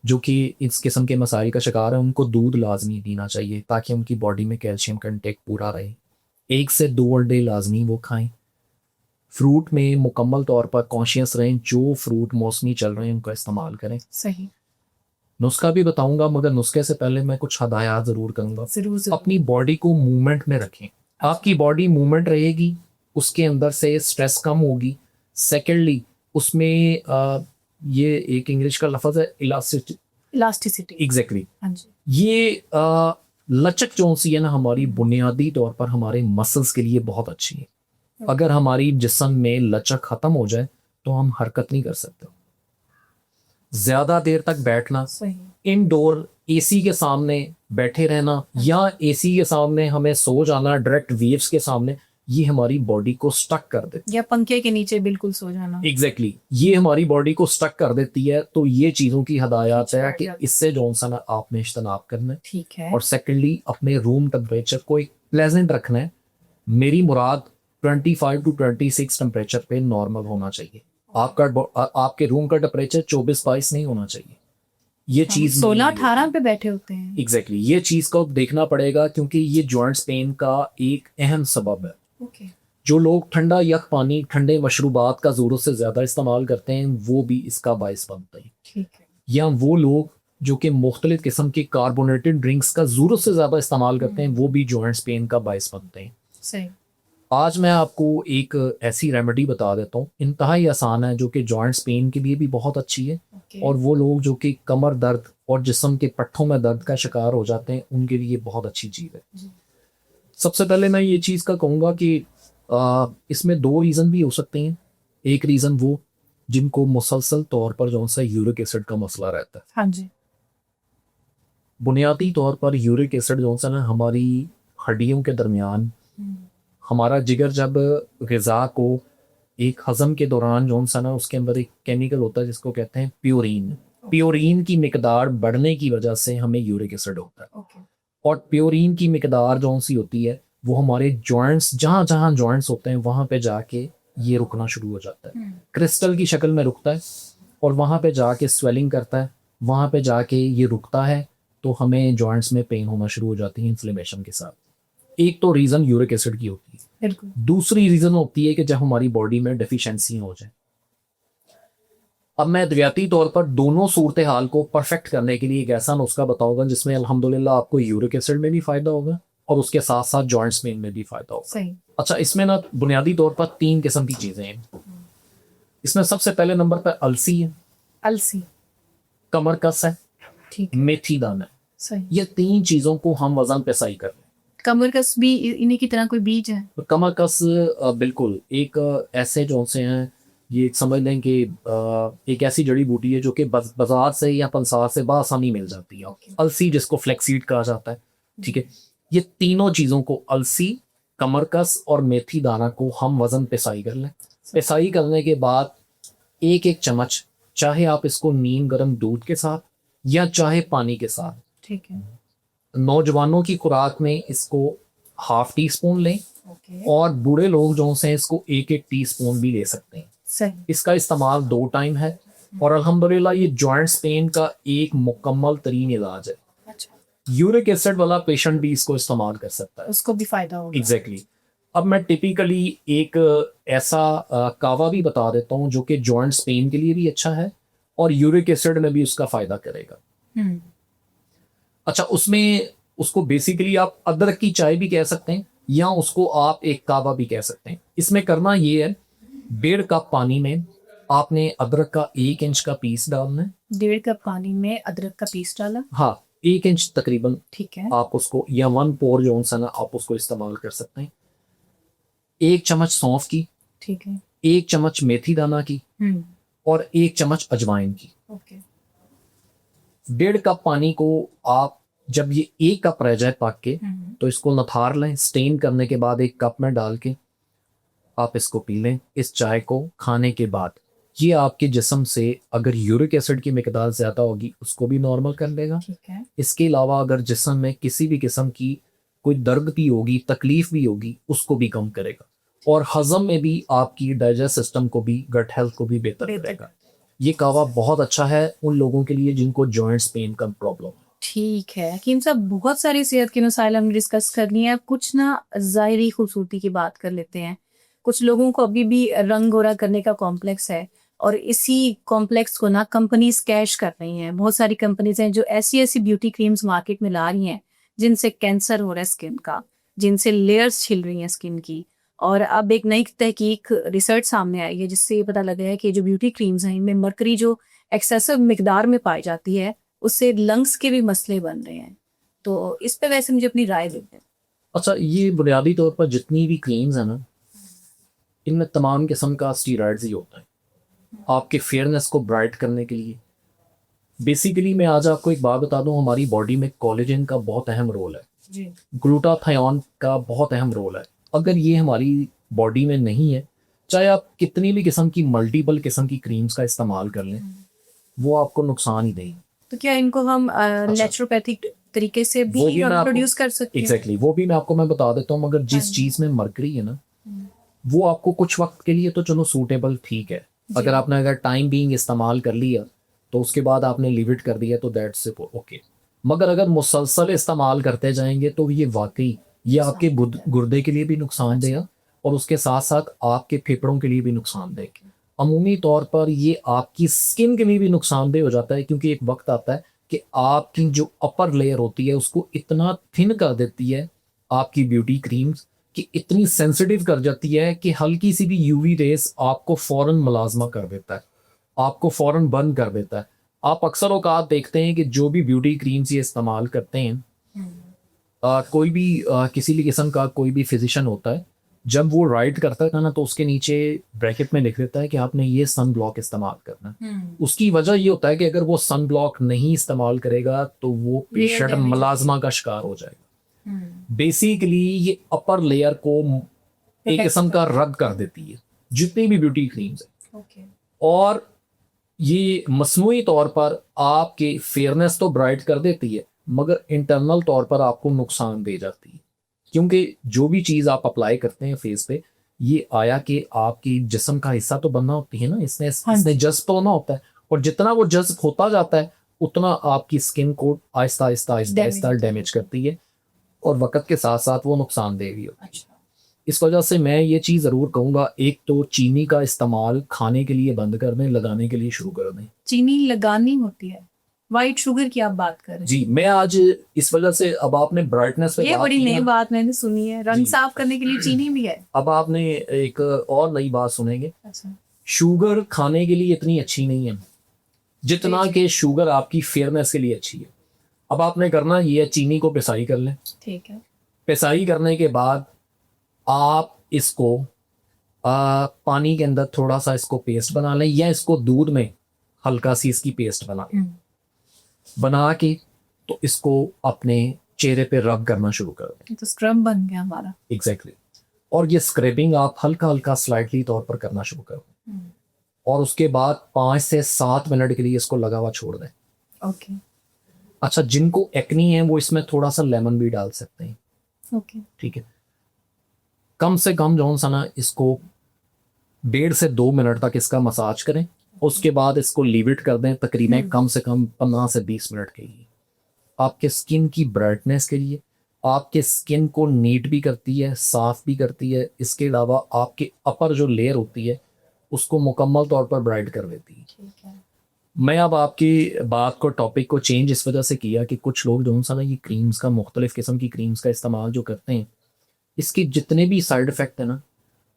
जो कि इस किस्म के मसाइल का शिकार है, उनको दूध लाजमी पीना चाहिए ताकि उनकी बॉडी में कैल्शियम कंटेंट पूरा रहे। 1 से 2 अंडे लाजमी वो खाएं। फ्रूट में मुकम्मल तौर पर कॉन्शियस रहें, जो फ्रूट मौसमी चल रहे हैं उनका इस्तेमाल करें। सही। नुस्खा भी बताऊंगा मगर नुस्खे से पहले मैं कुछ हदायत ज़रूर करूंगा। जरूर। अपनी बॉडी को मूवमेंट में रखें। आपकी बॉडी मूवमेंट रहेगी, उसके अंदर से स्ट्रेस कम होगी। सेकेंडली उसमें ये एक इंग्लिश का लफ्ज़ है इलास्टिसिटी। एग्जैक्टली। हाँ जी। ये लचक जो सी है ना हमारी बुनियादी तौर पर हमारे मसल्स के लिए बहुत अच्छी है। अगर हमारी जिस्म में लचक ख़त्म हो जाए तो हम हरकत नहीं कर सकते। ज़्यादा देर तक बैठना, इनडोर एसी के सामने बैठे रहना या एसी के सामने हमें सो जाना डायरेक्ट वेव्स के सामने, ये हमारी बॉडी को स्टक कर देती है। या पंखे के नीचे बिल्कुल सो जाना, एग्जैक्टली ये हमारी बॉडी को स्टक कर देती है। तो ये चीज़ों की हदायत है कि इससे जो सा ना आपने इज्तनाब करना है। ठीक है। और सेकेंडली अपने रूम टेम्परेचर को एक प्लेजेंट रखना है। मेरी मुराद 25 to 26 टेम्परेचर पे नॉर्मल होना चाहिए। आपके रूम का टेम्परेचर 24-22 नहीं होना चाहिए। ये चीज 16-18 पे बैठे होते हैं। एग्जैक्टली ये चीज को देखना पड़ेगा क्योंकि ये जॉइंट्स पेन का एक अहम सबब है। जो लोग ठंडा यख पानी, ठंडे मशरूबात का ज़रूरत से ज़्यादा इस्तेमाल करते हैं वो भी इसका बायस बनते हैं। ठीक है। या वो लोग जो कि मुख्तलिफ किस्म के कार्बोनेटेड ड्रिंक्स का ज़रूरत से ज़्यादा इस्तेमाल करते हैं वो भी जॉइंट्स पेन का बायस बनते हैं। सही। आज मैं आपको एक ऐसी रेमेडी बता देता हूँ, इंतहाई आसान है, जो कि जॉइंट्स पेन के लिए भी बहुत अच्छी है। और वो लोग जो कि कमर दर्द और जिस्म के पट्ठों में दर्द का शिकार हो जाते हैं उनके लिए बहुत अच्छी चीज़ है। सबसे पहले मैं ये चीज़ का कहूँगा कि इसमें 2 रीज़न भी हो सकते हैं। एक रीज़न वो जिनको मुसलसल तौर पर जो सा यूरिक एसिड का मसला रहता है। हाँ जी। बुनियादी तौर पर यूरिक एसिड जो सा ना हमारी हड्डियों के दरमियान, हमारा जिगर जब ग़िज़ा को एक हज़म के दौरान जो सा ना उसके अंदर एक केमिकल होता है जिसको कहते हैं प्योरीन। प्योरीन की मिकदार बढ़ने की वजह से हमें यूरिक एसिड होता है। और प्योरीन की मिकदार जो सी होती है वो हमारे जॉइंट्स, जहाँ जहाँ जॉइंट्स होते हैं वहाँ पे जाके ये रुकना शुरू हो जाता है। क्रिस्टल की शक्ल में रुकता है और वहाँ पे जाके स्वेलिंग करता है, वहाँ पे जाके ये रुकता है तो हमें जॉइंट्स में पेन होना शुरू हो जाती है इन्फ्लेमेशन के साथ। एक तो रीज़न यूरिक एसिड की होती है। बिल्कुल। दूसरी रीज़न होती है कि जब हमारी बॉडी में डेफिशिएंसी हो जाए। अब मैं अद्वियाती तौर पर दोनों सूरत हाल को परफेक्ट करने के लिए एक ऐसा नुस्खा बताऊंगा जिसमें अल्हम्दुलिल्लाह आपको यूरिक एसिड में भी फ़ायदा होगा और उसके साथ साथ जॉइंट्स पेन में भी फ़ायदा होगा। सही। अच्छा, इसमें ना बुनियादी तौर पर 3 किस्म की चीज़ें हैं। इसमें सबसे पहले नंबर पर अलसी है, अलसी, कमरकस है, ठीक, मेथी दाना है। सही। ये 3 चीज़ों को हम वज़न पे सही कर लें। कमरकस भी इन्हीं की तरह कोई बीज है? कमरकस बिल्कुल एक ऐसे जो से हैं, ये एक समझ लें कि एक ऐसी जड़ी बूटी है जो कि बाजार से या पंसार से बआसानी मिल जाती है। अलसी जिसको फ्लैक्सीड कहा जाता है, ठीक है। ये तीनों चीज़ों को, अलसी, कमरकस और मेथी दाना को हम वज़न पे सही कर लें। पिसाई करने के बाद 1-1 चम्मच, चाहे आप इसको नीम गर्म दूध के साथ या चाहे पानी के साथ, ठीक है। नौजवानों की खुराक में इसको 1/2 टीस्पून लें और बूढ़े लोग जो से इसको 1-1 टीस्पून भी ले सकते हैं। सही। इसका इस्तेमाल 2 टाइम है और अल्हम्दुलिल्लाह ये जॉइंट्स पेन का एक मुकम्मल तरीन इलाज है। अच्छा, यूरिक एसिड वाला पेशेंट भी इसको इस्तेमाल कर सकता है। उसको भी फायदा होगा। एग्जैक्टली अब मैं टिपिकली एक ऐसा कावा भी बता देता हूँ जो कि जॉइंट्स पेन के लिए भी अच्छा है और यूरिक एसिड में भी उसका फायदा करेगा। हम्म, अच्छा, उसमें उसको बेसिकली आप अदरक की चाय भी कह सकते हैं या उसको आप एक कावा भी कह सकते हैं। इसमें करना ये है, 1.5 कप पानी में आपने अदरक का 1 इंच का पीस डालना है। 1.5 कप पानी में अदरक का पीस डाला। हाँ, 1 इंच तकरीबन ठीक है। आप उसको, या 1 पोर जो सा ना आप उसको इस्तेमाल कर सकते हैं। 1 चम्मच सौंफ की, ठीक है। 1 चम्मच मेथी दाना की हम्म, और 1 चम्मच अजवाइन की। ओके। 1.5 कप पानी को आप जब ये 1 कप रह जाए पक के हम्म, तो इसको नथार लें, स्टेन करने के बाद 1 कप में डाल के आप इसको पी लें। इस चाय को खाने के बाद ये आपके जिस्म से अगर यूरिक एसिड की मिकदार ज़्यादा होगी उसको भी नॉर्मल कर देगा। ठीक है। इसके अलावा अगर जिस्म में किसी भी किस्म की कोई दर्द भी होगी, तकलीफ भी होगी, उसको भी कम करेगा और हजम में भी आपकी डाइजेस्ट सिस्टम को भी, गट हेल्थ को भी बेहतर करेगा। ये कावा बहुत अच्छा है उन लोगों के लिए जिनको जॉइंट्स पेन का प्रॉब्लम है। ठीक है हकीम साहब, बहुत सारी सेहत के मसाइल हमने डिस्कस कर लिए हैं। कुछ ना ज़ाहिरी खूबसूरती की बात कर लेते हैं। कुछ लोगों को अभी भी रंग गोरा करने का कॉम्प्लेक्स है और इसी कॉम्प्लेक्स को ना कंपनीज कैश कर रही हैं। बहुत सारी कंपनीज हैं जो ऐसी ऐसी ब्यूटी क्रीम्स मार्केट में ला रही हैं जिनसे कैंसर हो रहा है स्किन का, जिनसे लेयर्स छिल रही हैं स्किन की। और अब एक नई तहकीक रिसर्च सामने आई है जिससे ये पता लगा है कि जो ब्यूटी क्रीम्स हैं इनमें मरकरी जो एक्सेसिव मिकदार में पाई जाती है उससे लंग्स के भी मसले बन रहे हैं। तो इस पे वैसे मुझे अपनी राय देते हैं। अच्छा, ये बुनियादी तौर पर जितनी भी क्रीम्स हैं ना, इनमें तमाम किस्म का स्टीरॉइड्स ही होता है आपके फेयरनेस को ब्राइट करने के लिए। बेसिकली मैं आज आपको एक बात बता दूं, हमारी बॉडी में कोलेजन का बहुत अहम रोल है, जी। ग्लूटाथायोन का बहुत अहम रोल है। अगर ये हमारी बॉडी में नहीं है, चाहे आप कितनी भी किस्म की मल्टीपल किस्म की क्रीम्स का इस्तेमाल कर लें, वो आपको नुकसान ही देगी। तो क्या इनको हम नेचुरोपैथिक तरीके से वो भी भी मैं आपको प्रोड्यूस कर सकते हैं? एग्जैक्टली वो भी मैं आपको मैं बता देता हूँ। मगर जिस चीज़ में मरकरी है ना, वो आपको कुछ वक्त के लिए तो चलो सूटेबल ठीक है। अगर आपने अगर टाइम बीइंग इस्तेमाल कर लिया तो उसके बाद आपने लिमिट कर दिया तो दैट्स ओके। मगर अगर मुसलसल इस्तेमाल करते जाएंगे तो ये वाकई ये आपके गुर्दे के लिए भी नुकसान देगा और उसके साथ साथ आपके फेफड़ों के लिए भी नुकसान देगा। अमूमी तौर पर ये आपकी स्किन के लिए भी नुकसानदेह हो जाता है क्योंकि एक वक्त आता है कि आपकी जो अपर लेयर होती है उसको इतना थिन कर देती है आपकी ब्यूटी क्रीम्स कि इतनी सेंसिटिव कर जाती है कि हल्की सी भी यूवी रेस आपको फौरन मुलाजमा कर देता है, आपको फौरन बंद कर देता है। आप अक्सर औकात देखते हैं कि जो भी ब्यूटी क्रीम्स ये इस्तेमाल करते हैं, कोई भी किसी भी किस्म का कोई भी फिजिशियन होता है, जब वो राइट करता है ना तो उसके नीचे ब्रैकेट में लिख देता है कि आपने ये सन ब्लॉक इस्तेमाल करना है। उसकी वजह ये होता है कि अगर वो सन ब्लॉक नहीं इस्तेमाल करेगा तो वो पेशेंट मलाजमा का शिकार हो जाएगा। बेसिकली ये अपर लेयर को एक किस्म का रद्द कर देती है जितनी भी ब्यूटी क्रीम्स है। और ये मसनूई तौर पर आपके फेयरनेस तो ब्राइट कर देती है मगर इंटरनल तौर पर आपको नुकसान दे जाती है क्योंकि जो भी चीज़ आप अप्लाई करते हैं फेस पे, ये आया कि आपकी जिस्म का हिस्सा तो बनना होती है ना, इसने जज्ब तो होना होता है और जितना वो जज्ब होता जाता है उतना आपकी स्किन को आहिस्ता आहिस्ता आहिस्ता आहिस्ता डैमेज करती है और वक्त के साथ साथ वो नुकसानदेह भी होती है। इस वजह से मैं ये चीज़ ज़रूर कहूँगा, एक तो चीनी का इस्तेमाल खाने के लिए बंद कर दें, लगाने के लिए शुरू कर दें। चीनी लगानी होती है, वाइट शुगर की आप बात कर रहे हैं? जी, मैं आज इस वजह से, अब आपने ब्राइटनेस पे ये बात बड़ी की नई ना, बात मैंने सुनी है, रंग साफ करने के लिए चीनी भी है। अब आपने एक और नई बात सुनेंगे, अच्छा। शुगर खाने के लिए इतनी अच्छी नहीं है जितना कि शुगर आपकी फेयरनेस के लिए अच्छी है। अब आपने करना ये है, चीनी को पिसाई कर लें। ठीक है। पिसाई करने के बाद आप इसको पानी के अंदर थोड़ा सा इसको पेस्ट बना लें या इसको दूध में हल्का सी इसकी पेस्ट बना लें। बना के तो इसको अपने चेहरे पे रब करना शुरू कर दें। तो स्क्रब बन गया हमारा। एग्जैक्टली। और ये स्क्रबिंग आप हल्का हल्का स्लाइटली तौर पर करना शुरू कर दें और उसके बाद 5 से 7 मिनट के लिए इसको लगा हुआ छोड़ दें। ओके। अच्छा, जिनको एक्नी है वो इसमें थोड़ा सा लेमन भी डाल सकते हैं। ओके। ठीक है। कम से कम जो सा ना इसको 1.5 से 2 मिनट तक इसका मसाज करें, उसके बाद इसको लीव इट कर दें तकरीबन कम से कम 15 से 20 मिनट के लिए। आपके स्किन की ब्राइटनेस के लिए, आपके स्किन को नीट भी करती है, साफ भी करती है, इसके अलावा आपके अपर जो लेयर होती है उसको मुकम्मल तौर पर ब्राइट कर देती है। ठीक है। मैं अब आपकी बात को, टॉपिक को चेंज इस वजह से किया कि कुछ लोग जो सा ना ये क्रीम्स का, मुख्तलिफ किस्म की क्रीम्स का इस्तेमाल जो करते हैं, इसके जितने भी साइड इफ़ेक्ट है ना,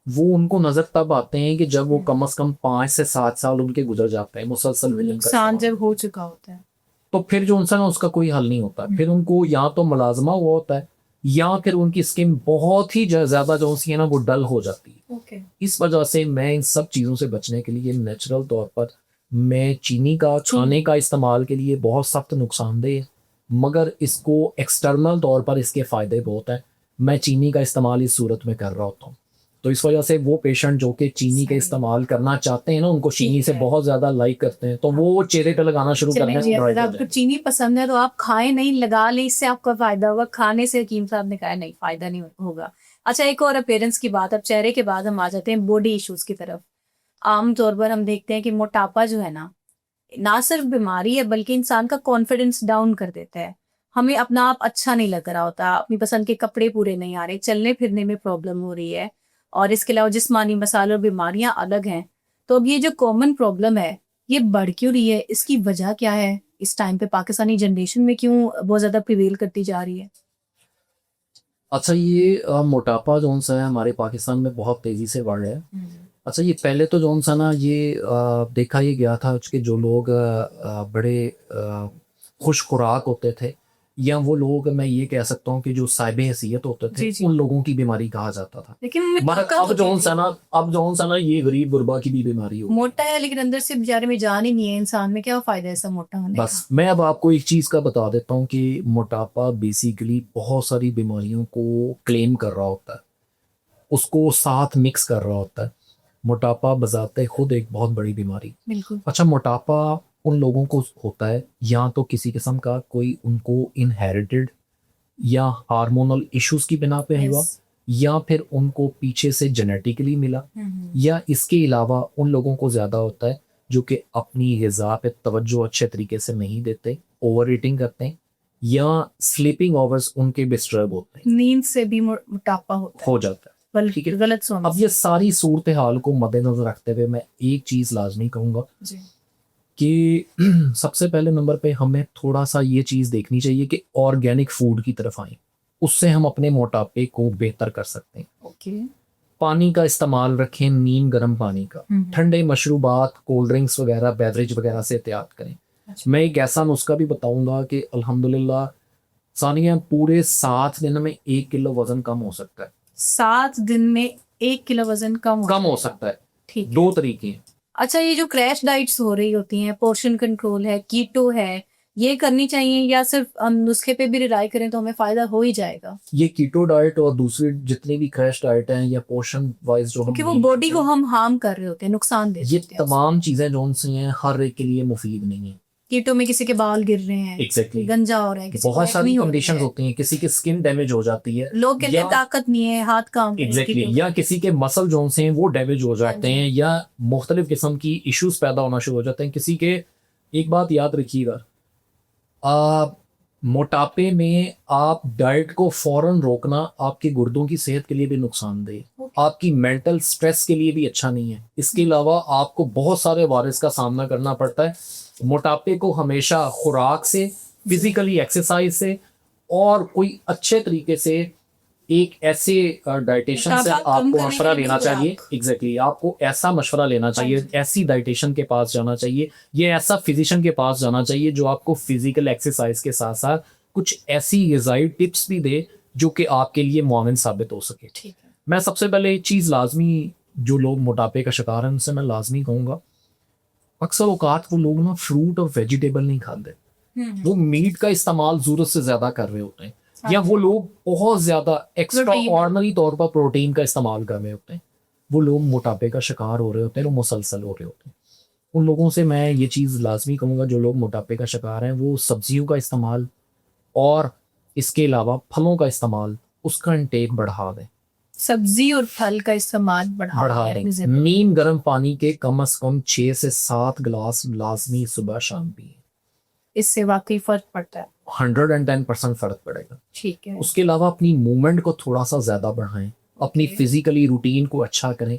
वो उनको नज़र तब आते हैं कि जब वो कम से कम 5 से 7 साल उनके गुजर जाते हैं मुसलसल विलन का नुकसान इस्तेमाल। जब हो चुका होता है। तो फिर जो उनसा ना उसका कोई हल नहीं होता, फिर उनको या तो मुलाजमा हुआ होता है या फिर उनकी स्किन बहुत ही ज़्यादा जो सी है ना वो डल हो जाती है। ओके। इस वजह से मैं इन सब चीज़ों से बचने के लिए नेचुरल तौर पर मैं चीनी का खाने का इस्तेमाल के लिए बहुत सख्त नुकसानदेह है, मगर इसको एक्सटर्नल तौर पर इसके फ़ायदे बहुत हैं। मैं चीनी का इस्तेमाल इस सूरत में कर रहा होता हूँ, तो इस वजह से वो पेशेंट जो कि चीनी का इस्तेमाल करना चाहते हैं ना, उनको चीनी से बहुत ज़्यादा लाइक करते हैं, तो वो चेहरे पे लगाना शुरू करने चलें जी, से अगर आपको चीनी पसंद है तो आप खाएं नहीं, लगा लें, इससे आपका फायदा होगा। खाने से हकीम साहब ने कहा नहीं, फायदा नहीं होगा। अच्छा, एक और अपीयरेंस की बात, अब चेहरे के बाद हम आ जाते हैं बॉडी इश्यूज की तरफ। आम तौर पर हम देखते हैं कि मोटापा जो है ना सिर्फ बीमारी है बल्कि इंसान का कॉन्फिडेंस डाउन कर देता है। हमें अपना आप अच्छा नहीं लग रहा होता, अपनी पसंद के कपड़े पूरे नहीं आ रहे, चलने फिरने में प्रॉब्लम हो रही है, और इसके अलावा जिस्मानी मसाले और बीमारियां अलग हैं। तो अब ये जो कॉमन प्रॉब्लम है ये बढ़ क्यों रही है, इसकी वजह क्या है? इस टाइम पे पाकिस्तानी जनरेशन में क्यों बहुत ज्यादा प्रिवेल करती जा रही है? अच्छा, ये मोटापा जो सा है हमारे पाकिस्तान में बहुत तेज़ी से बढ़ रहा है। अच्छा, ये पहले तो जो सा ना ये देखा ही गया था कि जो लोग बड़े खुश खुराक होते थे, या वो लोग, मैं ये कह सकता हूँ कि जो साहिब हैसियत होते थे, जी, जी। उन लोगों की बीमारी कहा जाता था। लेकिन उनमें मगर ताकत अब होती जो थी। सा ना ये गरीब गुरबा की भी बीमारी हो गई। मोटा है लेकिन अंदर से बेचारे में जान ही नहीं है इंसान में, क्या फायदा है ऐसा मोटा होने का? बस मैं अब आपको एक चीज़ का बता देता हूँ कि मोटापा बेसिकली बहुत सारी बीमारियों को क्लेम कर रहा होता है, उसको साथ मिक्स कर रहा होता है। मोटापा बजाते खुद एक बहुत बड़ी बीमारी। बिल्कुल। अच्छा, मोटापा उन लोगों को होता है या तो किसी किस्म का कोई उनको इनहेरिटेड या हार्मोनल इश्यूज की बिना पे हुआ, Yes. या फिर उनको पीछे से जेनेटिकली मिला, या इसके अलावा उन लोगों को ज़्यादा होता है जो कि अपनी ग़िज़ा पे तवज्जो अच्छे तरीके से नहीं देते, ओवर ईटिंग करते हैं, या स्लीपिंग आवर्स उनके डिस्टर्ब होते हैं, नींद से भी मोटापा होता है, हो जाता है। ठीक बल्कि है। गलत सोना। अब ये सारी सूरत हाल को मद्देनजर रखते हुए मैं एक चीज़ लाजमी कहूँगा जी। कि सबसे पहले नंबर पे हमें थोड़ा सा ये चीज़ देखनी चाहिए कि ऑर्गेनिक फूड की तरफ आएं, उससे हम अपने मोटापे को बेहतर कर सकते हैं। ओके। पानी का इस्तेमाल रखें, नीम गर्म पानी का, ठंडे मशरूबात, कोल्ड ड्रिंक्स वगैरह, बेवरेज वगैरह से एहतियात करें। अच्छा। मैं एक ऐसा नुस्खा भी बताऊंगा कि अल्हम्दुलिल्लाह सानिया पूरे 7 दिन में 1 किलो वजन कम हो सकता है। 7 दिन में 1 किलो वजन कम हो कम हो जाएगा। सकता है। ठीक है। 2 तरीके हैं। अच्छा, ये जो क्रैश डाइट्स हो रही होती हैं, पोर्शन कंट्रोल है, कीटो है, ये करनी चाहिए या सिर्फ हम नुस्खे पे भी रिलाई करें तो हमें फायदा हो ही जाएगा? ये कीटो डाइट और दूसरी जितनी भी क्रैश डाइट हैं या पोर्शन वाइज जो क्योंकि हम वो बॉडी को हम हार्म कर रहे होते हैं, नुकसान दे ये देते हैं। तमाम चीज़ें जो उनसे हैं हर एक के लिए मुफीद नहीं है। कीटो में किसी के बाल गिर रहे हैं, Exactly. गंजा हो रहा है, किसी को बहुत सारी acne हो रही कंडीशन है। होती हैं, किसी की स्किन डैमेज हो जाती है, लोग कहते हैं या ताकत नहीं है, हाथ काम नहीं है, एग्जैक्टली कीटो। या किसी के मसल जोन से हैं वो डैमेज हो जाते हाँ जी। हैं, या मुख्तलिफ किस्म की इश्यूज पैदा होना शुरू हो जाते हैं किसी के। एक बात याद रखिएगा, मोटापे में आप डाइट को फौरन रोकना आपके गुर्दों की सेहत के लिए भी नुकसानदेह, आपकी मेंटल स्ट्रेस के लिए भी अच्छा नहीं है। इसके अलावा आपको बहुत सारे वायरस का सामना करना पड़ता है। मोटापे को हमेशा खुराक से, फिजिकली एक्सरसाइज से, और कोई अच्छे तरीके से एक ऐसे डाइटिशियन से आपको मशवरा लेना चाहिए। एग्जैक्टली आपको ऐसा मशवरा लेना चाहिए, ऐसी डाइटिशियन के पास जाना चाहिए, ये ऐसा फिजिशियन के पास जाना चाहिए जो आपको फिजिकल एक्सरसाइज के साथ साथ कुछ ऐसी ग़िज़ाई टिप्स भी दे जो कि आपके लिए मुआविन साबित हो सके। ठीक है। मैं सबसे पहले एक चीज़ लाजमी, जो लोग मोटापे का शिकार हैं उनसे मैं लाजमी कहूँगा, अक्सर औकात वो लोग ना फ्रूट और वेजिटेबल नहीं खाते, वो मीट का इस्तेमाल ज़रूरत से ज़्यादा कर रहे होते हैं, या वो लोग बहुत ज़्यादा एक्स्ट्रा ऑर्डनरी तौर पर प्रोटीन का इस्तेमाल कर रहे होते हैं। वो लोग मोटापे का शिकार हो रहे होते हैं, वो मुसलसल हो रहे होते हैं। उन लोगों से मैं ये चीज़ लाजमी कहूँगा, जो लोग मोटापे का शिकार हैं वो सब्जियों का इस्तेमाल और इसके अलावा फलों का इस्तेमाल, उसका इंटेक बढ़ा दें। सब्जी और फल का इस्तेमाल बढ़ा बढ़ा दें। नीम गर्म पानी के कम से कम 6 से 7 गिलास लाजमी सुबह शाम पिए। इससे वाकई फर्क पड़ता है। 110% फर्क पड़ेगा। ठीक है। उसके अलावा अपनी मूवमेंट को थोड़ा सा ज़्यादा बढ़ाएं, अपनी फिजिकली रूटीन को अच्छा करें,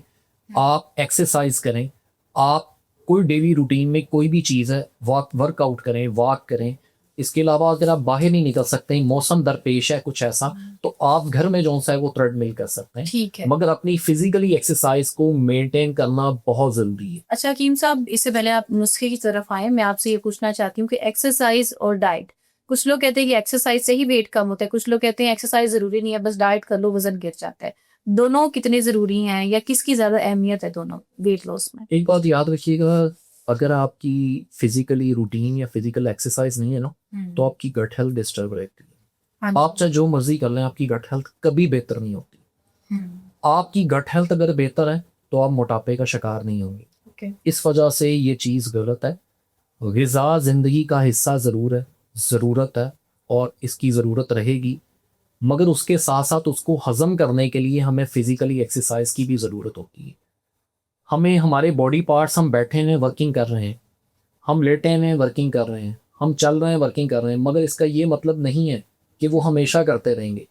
आप एक्सरसाइज करें, आप कोई डेली रूटीन में कोई भी चीज़ है वर्कआउट करें, वॉक करें। इसके अलावा अगर आप बाहर नहीं निकल सकते, मौसम दरपेश है कुछ ऐसा, तो आप घर में जो सा है वो ट्रेडमिल कर सकते हैं। ठीक है। मगर अपनी फिजिकली एक्सरसाइज को मेंटेन करना बहुत ज़रूरी है। अच्छा हकीम साहब, इससे पहले आप नुस्खे की तरफ आए, मैं आपसे ये पूछना चाहती हूँ कि एक्सरसाइज और डाइट, कुछ लोग कहते हैं कि एक्सरसाइज से ही वेट कम होता है, कुछ लोग कहते हैं एक्सरसाइज जरूरी नहीं है, बस डाइट कर लो वजन गिर जाता है। दोनों कितने जरूरी हैं या किसकी ज्यादा अहमियत है दोनों वेट लॉस में? एक बात याद रखिएगा, अगर आपकी फिजिकली रूटीन या फिजिकल एक्सरसाइज नहीं है ना, तो आपकी गट हेल्थ डिस्टर्ब रहती है। हाँ आप चाहे जो मर्जी कर लें, आपकी गट हेल्थ कभी बेहतर नहीं होती। आपकी गट हेल्थ अगर बेहतर है तो आप मोटापे का शिकार नहीं होंगे। ओके। इस वजह से ये चीज़ गलत है। ग़िज़ा ज़िंदगी का हिस्सा ज़रूर है, ज़रूरत है और इसकी ज़रूरत रहेगी, मगर उसके साथ साथ उसको हज़म करने के लिए हमें फ़िज़िकली एक्सरसाइज की भी ज़रूरत होती है। हमें हमारे बॉडी पार्ट्स, हम बैठे हैं वर्किंग कर रहे हैं, हम लेटे हैं वर्किंग कर रहे हैं, हम चल रहे हैं वर्किंग कर रहे हैं, मगर इसका ये मतलब नहीं है कि वो हमेशा करते रहेंगे।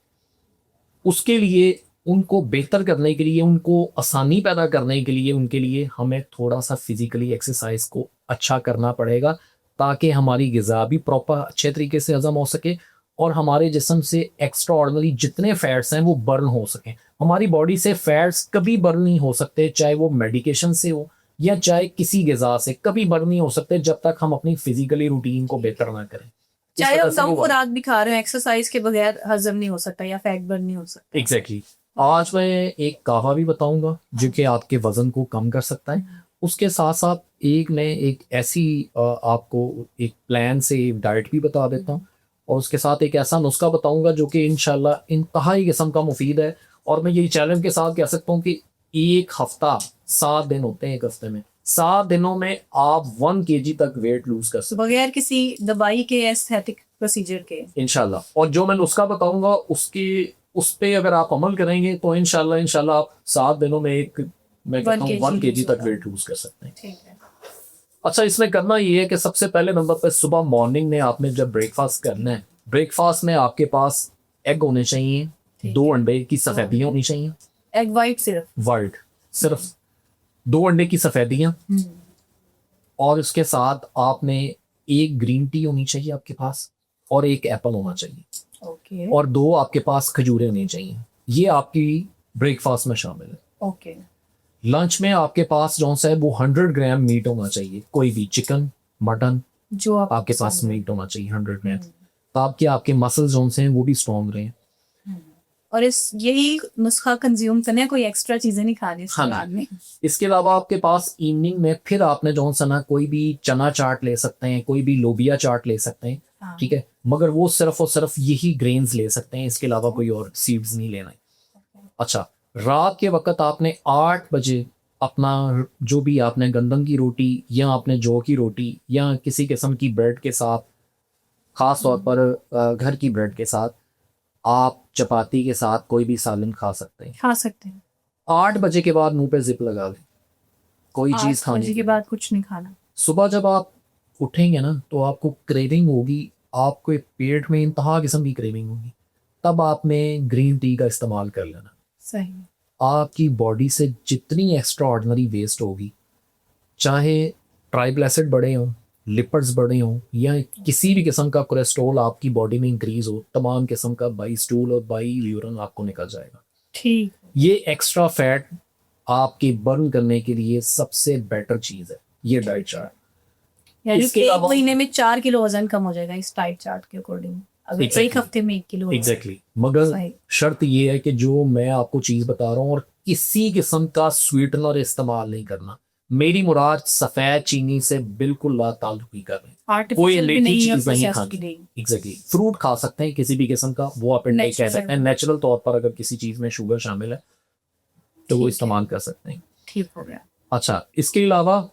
उसके लिए, उनको बेहतर करने के लिए, उनको आसानी पैदा करने के लिए, उनके लिए हमें थोड़ा सा फिजिकली एक्सरसाइज को अच्छा करना पड़ेगा, ताकि हमारी ग़िज़ा भी प्रॉपर अच्छे तरीके से हज़म हो सके और हमारे जिस्म से एक्स्ट्रा ऑर्डिनरी जितने फैट्स हैं वो बर्न हो सकें। हमारी बॉडी से फैट्स कभी बर्न नहीं हो सकते, चाहे वो मेडिकेशन से हो या चाहे किसी ग़िज़ा से, कभी बर्न नहीं हो सकते जब तक हम अपनी फिजिकली रूटीन को बेहतर ना करें। चाहे हम कम खुराक भी खा रहे हो, एक्सरसाइज के बगैर हजम नहीं हो सकता या फैट बर्न नहीं हो सकता। एग्जैक्टली। आज मैं एक कहवा भी बताऊंगा जो कि आपके वजन को कम कर सकता है। उसके साथ साथ मैं एक ऐसी आपको एक प्लान से डाइट भी बता देता हूँ और उसके साथ एक ऐसा नुस्खा बताऊंगा जो कि इंशाल्लाह इंतहाई किस्म का मुफीद है। और मैं यही चैलेंज के साथ कह सकता हूँ कि एक हफ्ता, 7 दिन होते हैं एक हफ्ते में, 7 दिनों में आप 1 kg तक वेट लूज कर सकते बगैर किसी दवाई के, एस्थेटिक प्रोसीजर के, इंशाल्लाह। और जो मैं नुस्खा बताऊंगा उस पे अगर आप अमल करेंगे तो इंशाल्लाह आप 7 दिनों में मैं कहता हूँ 1 kg तक वेट लूज कर सकते हैं। ठीक है। अच्छा, इसमें करना ये है कि सबसे पहले नंबर पर सुबह मॉर्निंग में आपने जब ब्रेकफास्ट करना है, ब्रेकफास्ट में आपके पास एग होने चाहिए, 2 अंडे की सफेदियां होनी चाहिए। एग वाइट सिर्फ 2 अंडे की सफेदियां, और उसके साथ आपने एक ग्रीन टी होनी चाहिए आपके पास और एक एप्पल होना चाहिए। ओके। और 2 आपके पास खजूरें होनी चाहिए। ये आपकी ब्रेकफास्ट में शामिल है। ओके। लंच में आपके पास जो है वो 100 ग्राम मीट होना चाहिए, कोई भी चिकन, मटन, जो आपके पास मीट होना चाहिए 100 ग्राम, ताकि आपके मसल्स जो हैं वो भी स्ट्रॉन्ग रहें। और यही नुस्खा कंज्यूम करना है, कोई एक्स्ट्रा चीजें नहीं खानी हाँ, में। इसके अलावा आपके पास इवनिंग में फिर आपने जो है ना कोई भी चना चाट ले सकते हैं, कोई भी लोबिया चाट ले सकते हैं। हाँ। ठीक है, मगर वो सिर्फ और सिर्फ यही ग्रेन्स ले सकते हैं, इसके अलावा कोई और सीड्स नहीं लेना है। अच्छा, रात के वक्त आपने 8 बजे अपना जो भी आपने गंदम की रोटी या आपने जौ की रोटी या किसी किस्म की ब्रेड के साथ, ख़ास तौर पर घर की ब्रेड के साथ, आप चपाती के साथ कोई भी सालन खा सकते हैं। 8 बजे के बाद मुंह पे जिप लगा लें, कोई चीज़ खाने 8 बजे के बाद कुछ नहीं खाना। सुबह जब आप उठेंगे ना तो आपको क्रेविंग होगी, आपको पेट में इंतहा किस्म की क्रेविंग होगी, तब आप में ग्रीन टी का इस्तेमाल कर लेना। सही। आपकी बॉडी से जितनी एक्स्ट्रा ऑर्डिनरी वेस्ट होगी, चाहे ट्राइबल एसिड बढ़े हों, लिपिड्स बढ़े हों या किसी भी किस्म का कोलेस्ट्रॉल आपकी बॉडी में इंक्रीज हो, तमाम किस्म का बाई स्टूल और बाई यूरिन आपको निकल जाएगा। ठीक। ये एक्स्ट्रा फैट आपके बर्न करने के लिए सबसे बेटर चीज़ है ये डाइट चार्ट। यानी कि 1 महीने में 4 किलो वजन कम हो जाएगा इस डाइट चार्ट के अकॉर्डिंग, अगर एक हफ्ते में 1 किलो। एग्जैक्टली। मगर शर्त ये है कि जो मैं आपको चीज़ बता रहा हूँ, और किसी किस्म का स्वीटनर इस्तेमाल नहीं करना। मेरी मुराद सफ़ेद चीनी से बिल्कुल ला ताल्लुक ही कर रहे हैं, कोई मीठी चीज़ नहीं खानी। एग्जैक्टली। फ्रूट खा सकते हैं किसी भी किस्म का, वो आप इंटेक कह सकते हैं। नेचुरल तौर पर अगर किसी चीज़ में शुगर शामिल है तो वो इस्तेमाल कर सकते हैं। ठीक हो गया। अच्छा, इसके अलावा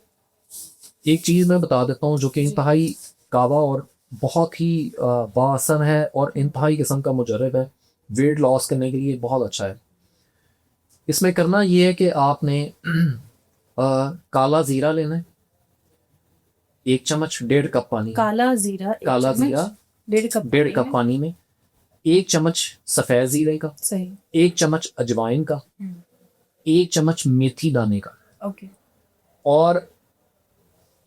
एक चीज़ मैं बता देता हूँ जो कि इंतहाई कावा और बहुत ही बाअसर है और इंतहाई किस्म का मुजरब है, वेट लॉस करने के लिए बहुत अच्छा है। इसमें करना ये है कि आपने काला जीरा लेना है, 1 चम्मच, 1.5 कप पानी, काला जीरा, एक काला चम्मच, जीरा 1.5 कप 1.5 कप पानी में, 1 चम्मच सफ़ेद जीरे का, सही। 1 चम्मच अजवाइन का, 1 चम्मच मेथी दाने का, ओके, और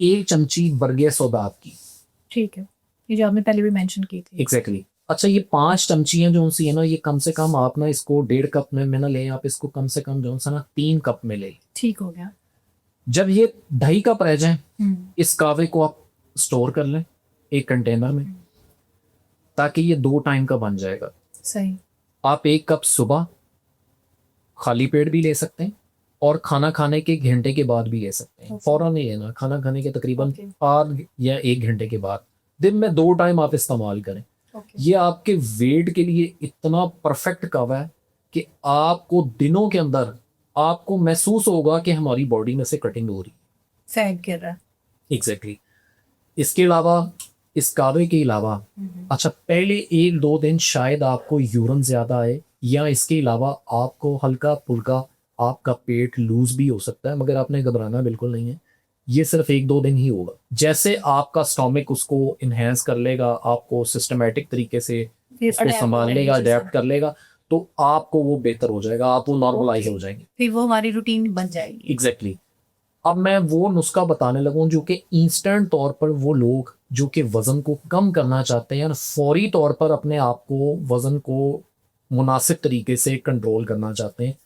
1 चमची बरगे सोदाब की। ठीक है, ये जो आपने पहले भी मेंशन की थी। एग्जैक्टली अच्छा, ये 5 चमचियाँ जो सी है ना, ये कम से कम आप ना इसको 1.5 कप में ना लें, आप इसको कम से कम जो सा ना 3 कप में लें। ठीक हो गया। जब ये 2.5 कप रह जाए, इस कावे को आप स्टोर कर लें एक कंटेनर में, ताकि ये 2 टाइम का बन जाएगा। सही। आप 1 कप सुबह खाली पेट भी ले सकते हैं, और खाना खाने के 1 घंटे के बाद भी ले सकते हैं। फौरन नहीं लेना, खाना खाने के तकरीबन आध या 1 घंटे के बाद, दिन में 2 टाइम आप इस्तेमाल करें। ये आपके वेट के लिए इतना परफेक्ट कावा है कि आपको दिनों के अंदर आपको महसूस होगा कि हमारी बॉडी में से कटिंग हो रही है, फैट गिर रहा है। एग्जैक्टली। इसके अलावा, इस कावे के अलावा, अच्छा पहले 1-2 दिन शायद आपको यूरिन ज्यादा आए, या इसके अलावा आपको हल्का फुल्का आपका पेट लूज भी हो सकता है, मगर आपने घबराना बिल्कुल नहीं है। ये सिर्फ 1-2 दिन ही होगा। जैसे आपका स्टोमिक उसको इन्हेंस कर लेगा, आपको सिस्टमेटिक तरीके से उसको संभाल लेगा, अडेप्ट कर लेगा, तो आपको वो बेहतर हो जाएगा, आप वो नॉर्मलाइज हो जाएंगे, फिर वो हमारी रूटीन बन जाएगी। एग्जैक्टली। अब मैं वो नुस्खा बताने लगूं जो कि इंस्टेंट तौर पर वो लोग जो कि वजन को कम करना चाहते हैं, फौरी तौर पर अपने आप को वजन को मुनासिब तरीके से कंट्रोल करना चाहते हैं।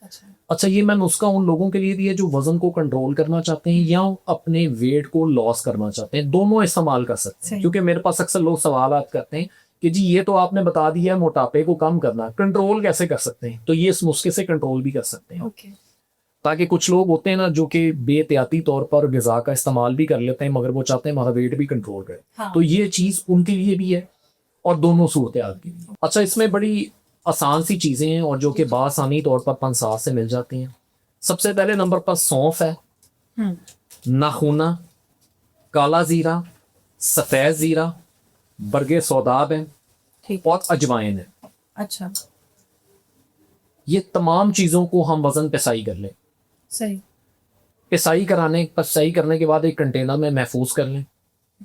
अच्छा, ये मैं नुस्खा उन लोगों के लिए भी है जो वजन को कंट्रोल करना चाहते हैं या अपने वेट को लॉस करना चाहते हैं, दोनों इस्तेमाल कर सकते हैं। क्योंकि मेरे पास अक्सर लोग सवाल करते हैं कि जी ये तो आपने बता दिया है मोटापे को कम करना, कंट्रोल कैसे कर सकते हैं? तो ये इस नुस्खे से कंट्रोल भी कर सकते हैं। ताकि कुछ लोग होते हैं ना जो कि बेहतियाती तौर पर ग़िज़ा का इस्तेमाल भी कर लेते हैं, मगर वो चाहते हैं हमारा वेट भी कंट्रोल करे। हाँ। तो ये चीज़ उनके लिए भी है और दोनों सूरत हाल की भी। अच्छा, इसमें बड़ी आसान सी चीज़ें हैं और जो कि बासानी तौर पर पंसार से मिल जाती हैं। सबसे पहले नंबर पर सौंफ है, नाखूना, काला ज़ीरा, सफ़ेद ज़ीरा, बरगे सौदाब है और अजवाइन है। अच्छा, ये तमाम चीज़ों को हम वज़न पिसाई कर लें। सही। पिसाई करने के बाद एक कंटेनर में महफूज कर लें।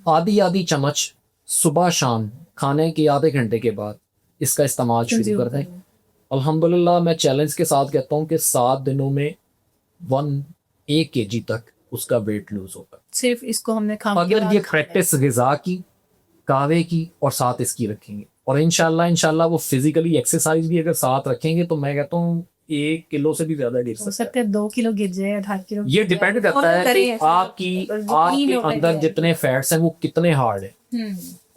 आधी चम्मच सुबह शाम खाने के आधे घंटे के बाद इसका इस्तेमाल शुरू कर दें। अल्हम्दुलिल्लाह मैं चैलेंज के साथ कहता हूँ कि 7 दिनों में 1 kg तक उसका वेट लूज होगा। सिर्फ इसको हमने अगर ये प्रैक्टिस ग़िज़ा की, कावे की और साथ इसकी रखेंगे, और इंशाल्लाह वो फिजिकली एक्सरसाइज भी अगर साथ रखेंगे, तो मैं कहता हूँ 1 किलो से भी ज्यादा गिर सकते हैं। 2 किलो गिर जाए, 2.5 किलो। ये डिपेंड करता है कि आपके अंदर जितने फैट्स हैं वो कितने हार्ड है।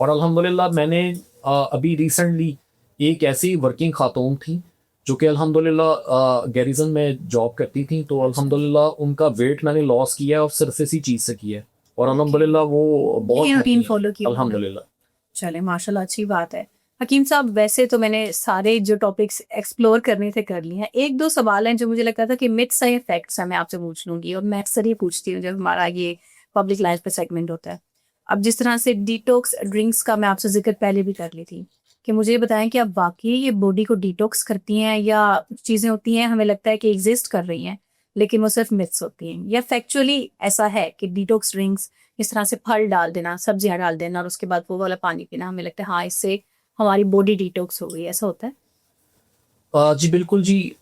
और अल्हम्दुलिल्लाह मैंने अभी रिसेंटली एक ऐसी वर्किंग खातून थी जो कि अल्हम्दुलिल्लाह गैरिजन में जॉब करती थी, तो अल्हम्दुलिल्लाह उनका वेट मैंने लॉस किया है और सिर्फ इसी चीज से किया है, और अल्हम्दुलिल्लाह वो बहुत रूटीन फॉलो की अल्हम्दुलिल्लाह। चले माशाल्लाह, अच्छी बात है। हकीम साहब, वैसे तो मैंने सारे जो टॉपिक्स एक्सप्लोर करने थे कर लिए हैं। 1-2 सवाल हैं जो मुझे लगता था कि मिथ्स हैं या फैक्ट्स हैं, मैं आपसे पूछ लूंगी, और मैं अक्सर ही पूछती हूँ जब हमारा ये पब्लिक लाइफ पे सेगमेंट होता है। अब जिस तरह से डिटॉक्स ड्रिंक्स का मैं आपसे जिक्र पहले भी कर ली थी, कि मुझे बताएं कि अब वाकई ये बॉडी को डिटॉक्स करती हैं, या चीज़ें होती हैं हमें लगता है कि एग्जिस्ट कर रही हैं लेकिन वो सिर्फ मिथ्स होती हैं, या फैक्चुअली ऐसा है कि डिटॉक्स ड्रिंक्स इस तरह से फल डाल देना, सब्जियां डाल देना और उसके बाद वो वाला पानी पीना, हमें लगता है हाँ इससे हमारी बॉडी डिटॉक्स हो गई, ऐसा होता है? जी बिल्कुल जी।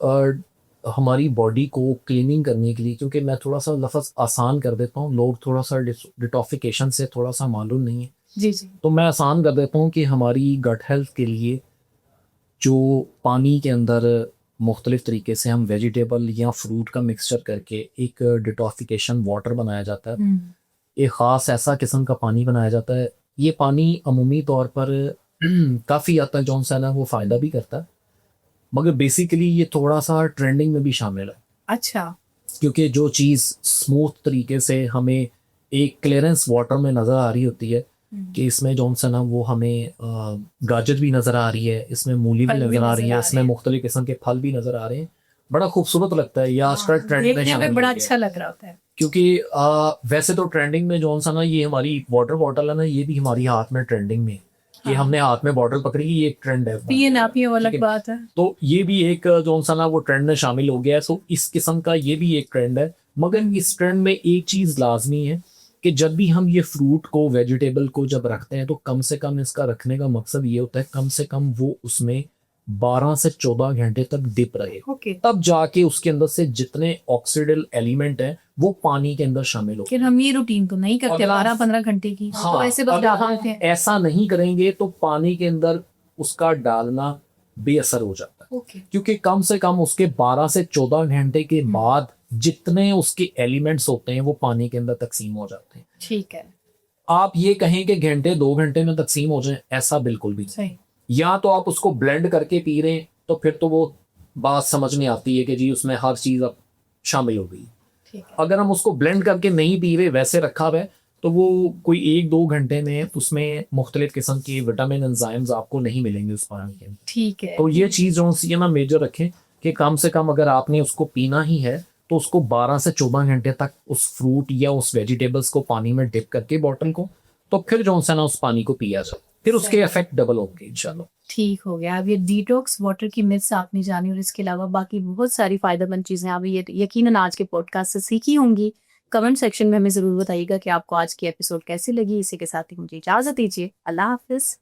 हमारी बॉडी को क्लीनिंग करने के लिए, क्योंकि मैं थोड़ा सा लफ्ज़ आसान कर देता हूँ, लोग थोड़ा सा डिटॉफिकेशन से थोड़ा सा मालूम नहीं है जी, तो मैं आसान कर देता हूँ कि हमारी गट हेल्थ के लिए जो पानी के अंदर मुख्तलिफ़ तरीके से हम वेजिटेबल या फ्रूट का मिक्सचर करके एक डिटॉफिकेशन वाटर बनाया जाता है, एक ख़ास ऐसा किस्म का पानी बनाया जाता है। ये पानी अमूमी तौर पर काफ़ी हद तक जो है ना वो फ़ायदा भी करता है, मगर बेसिकली ये थोड़ा सा ट्रेंडिंग में भी शामिल है। अच्छा, क्योंकि जो चीज़ स्मूथ तरीके से हमें एक क्लियरेंस वाटर में नज़र आ रही होती है कि इसमें जो है ना वो हमें गाजर भी नज़र आ रही है, इसमें मूली भी नज़र आ रही है, इसमें मुख्तलिफ किस्म के फल भी नज़र आ रहे हैं, बड़ा खूबसूरत लगता है। ये आजकल ट्रेंड में बड़ा अच्छा लग रहा होता है, क्योंकि वैसे तो ट्रेंडिंग में जो सा ना ये हमारी वाटर बॉटल है ना, ये भी हमारी हाथ में ट्रेंडिंग में। कि हमने हाथ में बॉटल पकड़ी, ये एक ट्रेंड है। पिए ना पिए वो ठीक अलग है। बात है। तो ये भी एक जो सा ना वो ट्रेंड में शामिल हो गया है। सो इस किस्म का ये भी एक ट्रेंड है। मगर इस ट्रेंड में एक चीज लाजमी है कि जब भी हम ये फ्रूट को, वेजिटेबल को जब रखते हैं, तो कम से कम इसका रखने का मकसद ये होता है कम से कम वो उसमें 12 से 14 घंटे तक डिप रहे। ओके, तब जाके उसके अंदर से जितने ऑक्सीडेंट एलिमेंट है वो पानी के अंदर शामिल हो। लेकिन हम ये रूटीन तो नहीं करते अगर हम- 12-15 घंटे की, हाँ, तो ऐसे बस अगर डाल हम देते हैं। ऐसा नहीं करेंगे तो पानी के अंदर उसका डालना बेअसर हो जाता है। ओके, क्योंकि कम से कम उसके 12 से 14 घंटे के बाद जितने उसके एलिमेंट्स होते हैं वो पानी के अंदर तकसीम हो जाते हैं। ठीक है, आप ये कहें कि घंटे 2 घंटे में तकसीम हो जाए, ऐसा बिल्कुल भी नहीं। सही। या तो आप उसको ब्लेंड करके पी रहे हैं तो फिर तो वो बात समझ में आती है कि जी उसमें हर चीज़ अब शामिल हो गई। ठीक है, अगर हम उसको ब्लेंड करके नहीं पी रहे, वैसे रखा हुआ है, तो वो कोई 1-2 घंटे में उसमें मुख्तलिफ किस्म के विटामिन एंजाइम्स आपको नहीं मिलेंगे उस पानी के अंदर। ठीक है। तो ये चीज़ जो सी है ना मेजर रखें कि कम से कम अगर आपने उसको पीना ही है तो उसको 12 से 14 घंटे तक उस फ्रूट या उस वेजिटेबल्स को पानी में डिप करके बॉटल को, तो फिर जो है ना उस पानी को पिया जाए, फिर उसके इफेक्ट डबल होंगे इंशाल्लाह। ठीक हो गया। अब ये डिटॉक्स वाटर की मिथ्स आपने जानी और इसके अलावा बाकी बहुत सारी फायदेमंद चीजें आप ये यकीनन आज के पॉडकास्ट से सीखी होंगी। कमेंट सेक्शन में हमें जरूर बताइएगा कि आपको आज की एपिसोड कैसी लगी। इसी के साथ ही मुझे इजाजत दीजिए। अल्लाह हाफिज।